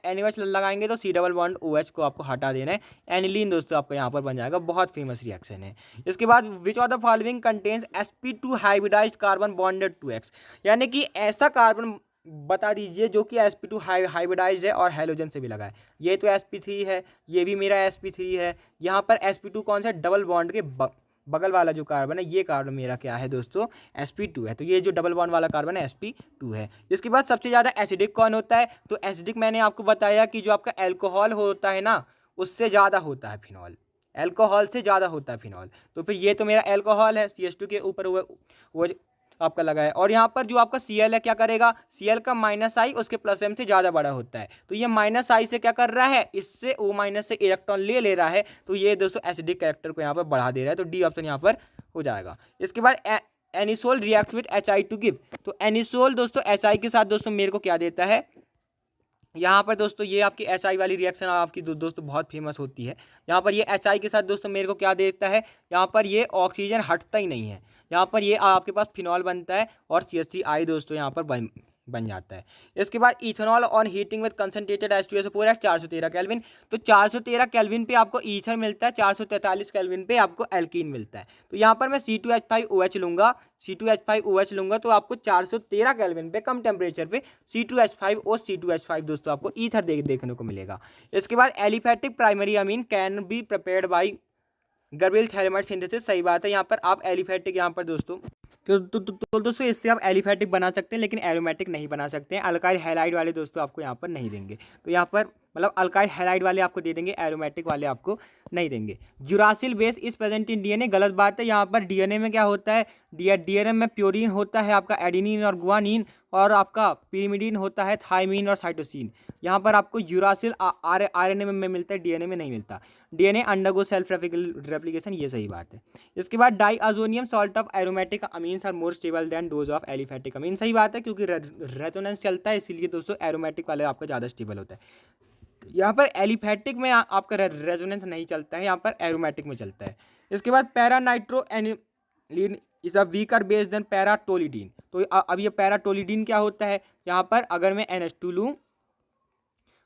NaOH लगाएंगे तो C डबल बॉन्ड OH को आपको हटा देना है। एनिलीन दोस्तों आपको यहाँ पर बन जाएगा। बहुत फेमस रिएक्शन है। इसके बाद which of the following contains sp2 hybridised carbon bonded to X। यानी कि ऐसा कार्बन बता दीजिए जो कि sp2 हाइब्रिडाइज्ड है और हैलोजन से भी लगा है। ये तो sp3 है, ये भी मेरा sp3 है। यहाँ पर sp2 कौन सा? डबल बॉन्ड के बगल वाला जो कार्बन है, ये कार्बन मेरा क्या है दोस्तों? sp2 है। तो ये जो डबल बॉन्ड वाला कार्बन है sp2 है। इसके बाद सबसे ज़्यादा एसिडिक कौन होता है? तो एसिडिक मैंने आपको बताया कि जो आपका एल्कोहल होता है ना, उससे ज़्यादा होता है फिनॉल। एल्कोहल से ज़्यादा होता है फिनॉल। तो फिर ये तो मेरा एल्कोहल है, CH2 के ऊपर वो आपका लगा है। और यहाँ पर जो आपका Cl है क्या करेगा? Cl का -I उसके +m से ज़्यादा बड़ा होता है। तो ये -I से क्या कर रहा है? इससे O- से इलेक्ट्रॉन ले रहा है। तो ये दोस्तों एसिडिक कैरेक्टर को यहाँ पर बढ़ा दे रहा है। तो डी ऑप्शन यहाँ पर हो जाएगा। इसके बाद anisole react with HI to give. तो एनिसोल दोस्तों HI के साथ दोस्तों मेरे को क्या देता है? यहाँ पर दोस्तों ये आपकी HI वाली रिएक्शन आपकी दोस्तों बहुत फेमस होती है। यहाँ पर ये HI के साथ दोस्तों मेरे को क्या देता है, यहाँ पर ये ऑक्सीजन हटता ही नहीं है, यहाँ पर ये आपके पास फिनॉल बनता है और CH3I दोस्तों यहाँ पर बन जाता है। इसके बाद ethanol on heating with concentrated H2SO4 at 413 kelvin. तो 413 केल्विन पे आपको ईथर मिलता है, 443 केल्विन पे आपको एल्कीन मिलता है। तो यहाँ पर मैं C2H5OH लूँगा, C2H5OH लूँगा तो आपको 413 केल्विन पे कम टेम्परेचर पे C2H5 और C2H5 दोस्तों आपको ईथर देखने को मिलेगा। इसके बाद aliphatic primary amine can be prepared by Gabriel phthalimide synthesis. सही बात है, यहाँ पर आप एलिफेटिक यहाँ पर दोस्तों तो दोस्तों इससे आप एलिफेटिक बना सकते हैं, लेकिन एरोमेटिक नहीं बना सकते हैं। अल्काइल हैलाइड वाले दोस्तों आपको यहाँ पर नहीं देंगे। तो यहाँ पर मतलब अल्काइल हैलाइड वाले आपको दे देंगे, एरोमेटिक वाले आपको नहीं देंगे। Uracil base is present in DNA, गलत बात है। यहाँ पर डीएनए में क्या होता है, डीएनए में प्योरीन होता है, आपका एडेनिन और गुआनिन, और आपका पिरिमिडीन होता है, थायमीन और साइटोसिन। यहाँ पर आपको यूरासिल आरएनए में मिलता है, डीएनए में नहीं मिलता। डीएनए अंडरगो सेल्फ रेप्लिकेशन, ये सही बात है। इसके बाद diazonium salt of aromatic amines are more stable than those of aliphatic amine. सही बात है, क्योंकि रेजोनेंस चलता है, इसीलिए दोस्तों एरोमेटिक वाले आपका ज़्यादा स्टेबल होता है। यहाँ पर एलिफेटिक में आपका रेजोनेंस नहीं चलता है, यहाँ पर एरोमेटिक में चलता है। इसके बाद paranitroaniline is a weaker base than paratoluidine. तो अब ये पैराटोलिडीन क्या होता है, यहाँ पर अगर मैं NH2 लूँ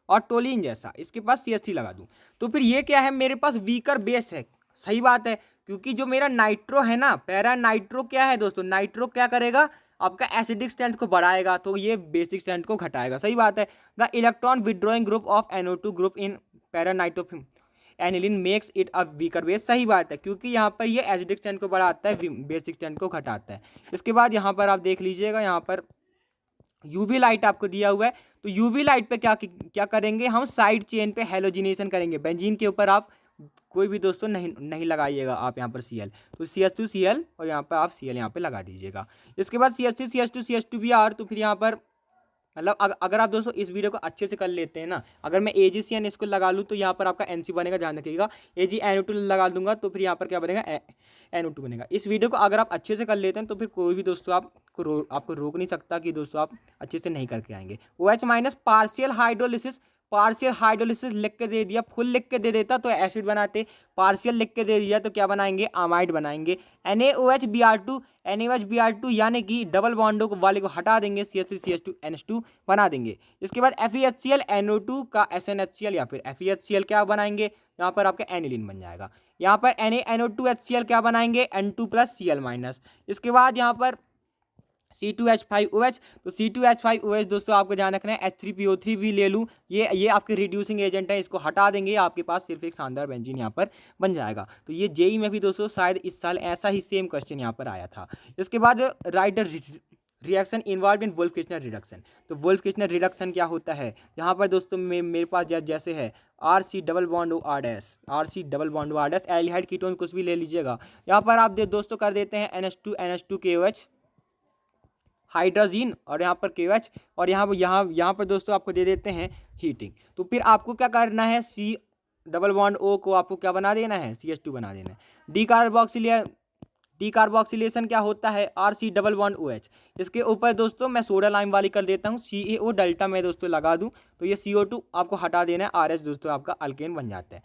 और टोलिन जैसा इसके पास CH3 लगा दूँ, तो फिर ये क्या है, मेरे पास वीकर बेस है। सही बात है, क्योंकि जो मेरा नाइट्रो है ना, पैरा नाइट्रो क्या है दोस्तों, नाइट्रो क्या करेगा, आपका एसिडिक स्ट्रेंथ को बढ़ाएगा, तो ये बेसिक स्ट्रेंथ को घटाएगा। सही बात है। The electron withdrawing group of NO2 group in paranitrophenyl aniline makes it a weaker base. सही बात है, क्योंकि यहाँ पर ये एसिडिक स्ट्रेंथ को बढ़ाता है, बेसिक स्ट्रेंथ को घटाता है। इसके बाद यहाँ पर आप देख लीजिएगा, यहाँ पर यूवी लाइट आपको दिया हुआ है। तो यूवी लाइट पे क्या करेंगे, हम साइड चेन पे हेलोजिनेशन करेंगे। बेंजीन के ऊपर आप कोई भी दोस्तों नहीं लगाइएगा आप यहाँ पर Cl, तो CH2Cl और यहाँ पर आप Cl यहाँ पे लगा दीजिएगा। इसके बाद CH3 CH2 CH2Br। तो फिर यहाँ पर मतलब अगर आप दोस्तों इस वीडियो को अच्छे से कर लेते हैं ना, अगर मैं AgCN इसको लगा लूँ तो यहाँ पर आपका NC बनेगा, ध्यान रखिएगा। AgNO2 लगा दूंगा तो फिर यहाँ पर क्या बनेगा, NO2 बनेगा। इस वीडियो को अगर आप अच्छे से कर लेते हैं तो फिर कोई भी दोस्तों आपको रोक नहीं सकता कि दोस्तों आप अच्छे से नहीं करके आएंगे। OH माइनस पार्शियल हाइड्रोलिसिस लिख के दे दिया, फुल लिख के दे देता तो एसिड बनाते, पार्शियल लिख के दे दिया तो क्या बनाएंगे, अमाइड बनाएंगे। NaOH Br2 यानी कि डबल बॉन्डों वाले को हटा देंगे, CH3 CH2 NH2 बना देंगे। इसके बाद FeHCl NO2 का SnHCl या फिर FeHCl क्या बनाएंगे, यहाँ पर आपका एनिलीन बन जाएगा। यहाँ पर NaNO2HCl क्या बनाएंगे, N2+Cl-। इसके बाद यहाँ पर C2H5OH। तो C2H5OH दोस्तों आपको ध्यान रखना है, H3PO3 भी ले लूँ, ये आपके रिड्यूसिंग एजेंट है, इसको हटा देंगे, आपके पास सिर्फ एक शानदार बेंजीन यहाँ पर बन जाएगा। तो ये जेई में भी दोस्तों शायद इस साल ऐसा ही सेम क्वेश्चन यहाँ पर आया था। इसके बाद rider reaction involve in Wolff Kishner reduction. तो वोल्फ-किर्चनर रिडक्शन क्या होता है, यहाँ पर दोस्तों मेरे पास जैसे है RC double bond OR-, aldehyde ketone कुछ भी ले लीजिएगा। यहाँ पर आप दोस्तों कर देते हैं NH2 KOH हाइड्रोजीन और यहाँ पर KOH, और यहाँ पर दोस्तों आपको दे देते हैं हीटिंग। तो फिर आपको क्या करना है, C डबल बॉन्ड O को आपको क्या बना देना है, CH2 बना देना है। डीकार्बोक्सिलेशन क्या होता है, RC डबल बॉन्ड OH। इसके ऊपर दोस्तों मैं सोडा लाइम वाली कर देता हूँ, CaO डेल्टा में दोस्तों लगा दूँ तो ये CO2 आपको हटा देना है, RH दोस्तों आपका अल्केन बन जाता है।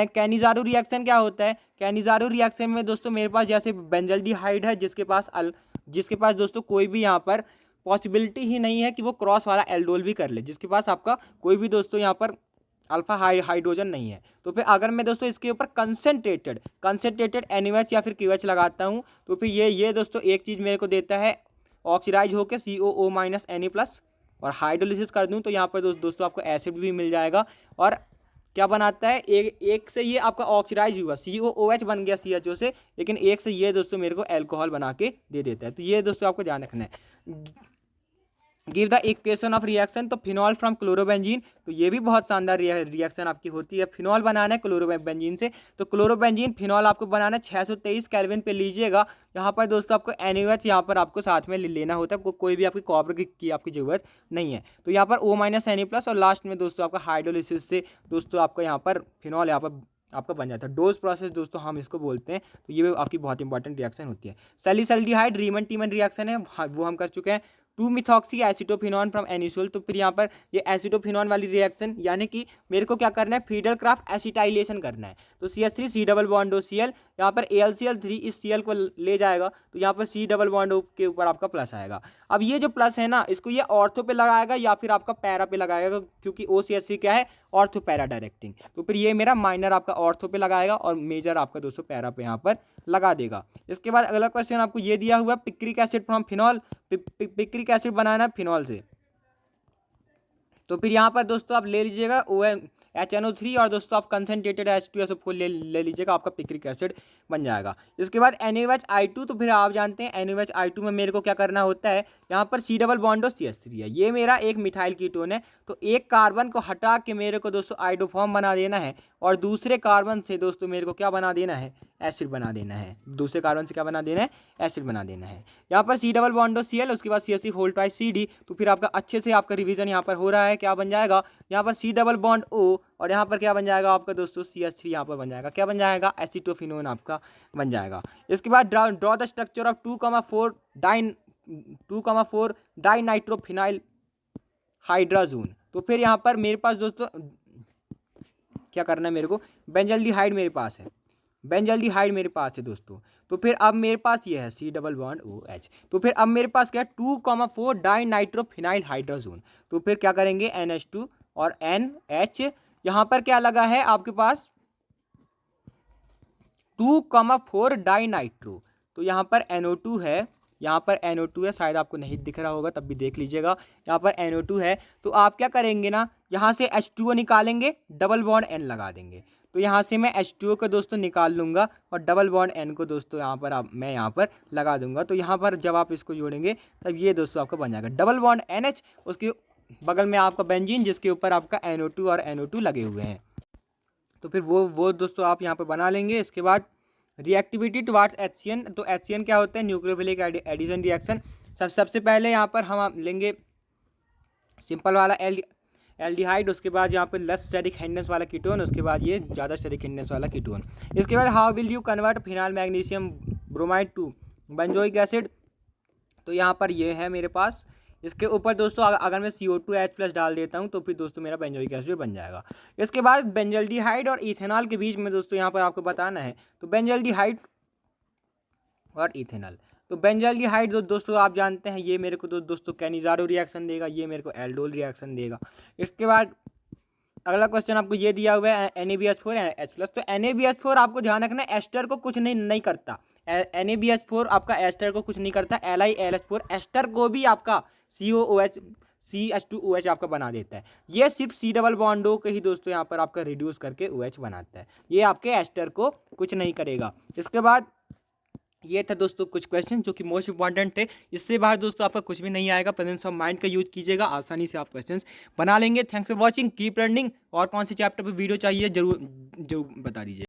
कैनिजारो रिएक्शन क्या होता है, कैनिजारो रिएक्शन में दोस्तों मेरे पास जैसे बेंजल्डिहाइड है जिसके पास दोस्तों कोई भी यहाँ पर पॉसिबिलिटी ही नहीं है कि वो क्रॉस वाला एल्डोल भी कर ले, जिसके पास आपका कोई भी दोस्तों यहाँ पर अल्फा हाइड्रोजन नहीं है। तो फिर अगर मैं दोस्तों इसके ऊपर कंसनट्रेटेड NaOH या फिर KOH लगाता हूँ तो फिर ये दोस्तों एक चीज़ मेरे को देता है, ऑक्सीडाइज होकर COO माइनस Na+, और हाइड्रोलिसिस कर दूँ तो यहाँ पर दोस्तों आपको एसिड भी मिल जाएगा। और क्या बनाता है, एक से ये आपका ऑक्सीडाइज हुआ, COOH बन गया CHO से, लेकिन एक से ये दोस्तों मेरे को एल्कोहल बना के दे देता है। तो ये दोस्तों आपको ध्यान रखना है। Give the equation of reaction. तो फिनॉल फ्रॉम क्लोरोबेंजीन, तो ये भी बहुत शानदार रिएक्शन आपकी होती है। फिनॉल बनाना है क्लोरोबेंजीन से, तो क्लोरोबेंजीन फिनॉल आपको बनाना है 623 केल्विन पे लीजिएगा। यहाँ पर दोस्तों आपको NaOH यहाँ पर आपको साथ में लेना होता है, कोई भी आपकी कॉपर की आपकी ज़रूरत नहीं है। तो यहाँ पर O- Na+ और लास्ट में दोस्तों आपका हाइड्रोलिसिस से दोस्तों आपका यहाँ पर फिनॉल यहाँ पर आपका बन जाता है। डोज प्रोसेस दोस्तों हम इसको बोलते हैं। तो ये आपकी बहुत इंपॉर्टेंट रिएक्शन होती है। सैलिसल्डिहाइड रीमन टीमन रिएक्शन है, वो हम कर चुके हैं। 2-मिथॉक्सी एसिटोफिनॉन फ्रॉम एनिसोल। तो फिर यहाँ पर ये एसिटोफिनॉन वाली रिएक्शन, यानी कि मेरे को क्या करना है, फिडेलक्राफ्ट एसिटाइलेशन करना है। तो CH3 C double bond O Cl, यहाँ पर AlCl3 इस Cl को ले जाएगा, तो यहाँ पर C डबल बॉन्ड O के ऊपर आपका प्लस आएगा। अब ये जो प्लस है ना, इसको ये ऑर्थो पे लगाएगा या फिर आपका पैरा पे लगाएगा, क्योंकि OCH3 क्या है, ऑर्थो पैरा डायरेक्टिंग। तो फिर ये मेरा माइनर आपका ऑर्थो पे लगाएगा और मेजर आपका दोस्तों पैरा पे यहाँ पर लगा देगा। इसके बाद अगला क्वेश्चन आपको ये दिया हुआ, picric acid from phenol, picric acid बनाना है फिनॉल से। तो फिर यहाँ पर दोस्तों आप ले लीजिएगा HNO3 और दोस्तों आप कंसनट्रेटेड H2SO4 ले लीजिएगा, आपका पिक्रिक एसिड बन जाएगा। इसके बाद NaOH तो फिर आप जानते हैं NaOH में मेरे को क्या करना होता है, यहाँ पर C डबल बॉन्ड और CH3 है, ये मेरा एक मिथाइल कीटोन है। तो एक कार्बन को हटा के मेरे को दोस्तों आइडोफॉर्म बना देना है और दूसरे कार्बन से दोस्तों मेरे को क्या बना देना है, एसिड बना देना है। दूसरे कार्बन से क्या बना देना है, एसिड बना देना है। यहाँ पर C डबल बॉन्ड और Cl, उसके बाद CH3 होल ट्वाइस CD। तो फिर आपका अच्छे से आपका रिवीजन यहाँ पर हो रहा है, क्या बन जाएगा, यहाँ पर C डबल बॉन्ड O और यहाँ पर क्या बन जाएगा आपका दोस्तों CH3 यहाँ पर बन जाएगा, क्या बन जाएगा, एसिटोफिनोन आपका बन जाएगा। इसके बाद draw the structure of 2,4 dinitrophenyl hydrazone. तो फिर यहाँ पर मेरे पास दोस्तों क्या करना है, मेरे को बेंजल्डिहाइड मेरे पास है, बेंजल्डिहाइड मेरे पास है दोस्तों। तो फिर अब मेरे पास ये है C डबल बॉन्ड OH। तो फिर अब मेरे पास क्या है, 2,4 डाइनाइट्रोफिनाइल हाइड्राजोन। तो फिर क्या करेंगे, NH2 और NH, यहाँ पर क्या लगा है आपके पास 2,4 डाइनाइट्रो। तो यहाँ पर NO2 है, यहाँ पर NO2 है, शायद आपको नहीं दिख रहा होगा तब भी देख लीजिएगा, यहाँ पर NO2 है। तो आप क्या करेंगे ना, यहाँ से H2O निकालेंगे, डबल बॉन्ड N लगा देंगे। तो यहाँ से मैं H2O को दोस्तों निकाल लूँगा और डबल बॉन्ड N को दोस्तों यहाँ पर मैं यहाँ पर लगा दूंगा। तो यहाँ पर जब आप इसको जोड़ेंगे तब ये दोस्तों आपका बन जाएगा डबल बॉन्ड NH, उसके बगल में आपका बेंजीन जिसके ऊपर आपका NO2 और NO2 लगे हुए हैं। तो फिर वो दोस्तों आप यहाँ पर बना लेंगे। इसके बाद रिएक्टिविटी टुवार्ड्स HCN, तो HCN क्या होता है, न्यूक्लियोफिलिक एडिशन रिएक्शन। सबसे पहले यहाँ पर हम लेंगे सिंपल वाला एल्डिहाइड, उसके बाद यहाँ पर लेस स्टेरिक हिंडनेस वाला कीटोन, उसके बाद ये ज़्यादा स्टेरिक हिंडनेस वाला कीटोन। इसके बाद how will you convert phenyl magnesium bromide to benzoic acid. तो यहाँ पर ये है मेरे पास, इसके ऊपर दोस्तों अगर मैं CO2H+ डाल देता हूँ तो फिर दोस्तों मेरा बेंजोइक एसिड बन जाएगा। इसके बाद बेंजल्डिहाइड और इथेनॉल के बीच में दोस्तों यहाँ पर आपको बताना है, तो बेंजल्डिहाइड और इथेनॉल। तो बेंजल्डिहाइड दोस्तों आप जानते हैं ये मेरे को दोस्तों कैनिजारो रिएक्शन देगा, ये मेरे को एल्डोल रिएक्शन देगा। इसके बाद अगला क्वेश्चन आपको ये दिया हुआ है NaBH4 H+। तो NaBH4 आपको ध्यान रखना है एस्टर को कुछ नहीं करता, NaBH4 आपका एस्टर को कुछ नहीं करता, LiLH4 एस्टर को भी आपका COOH CH2OH आपका बना देता है। ये सिर्फ C डबल बॉन्ड O के ही दोस्तों यहाँ पर आपका रिड्यूस करके OH बनाता है, ये आपके एस्टर को कुछ नहीं करेगा। इसके बाद ये था दोस्तों कुछ क्वेश्चन जो कि मोस्ट इंपॉर्टेंट थे, इससे बाहर दोस्तों आपका कुछ भी नहीं आएगा। प्रेजेंस ऑफ माइंड का यूज कीजिएगा, आसानी से आप क्वेश्चंस बना लेंगे। Thanks for watching, keep learning. और कौन से चैप्टर पर वीडियो चाहिए जरूर बता दीजिए।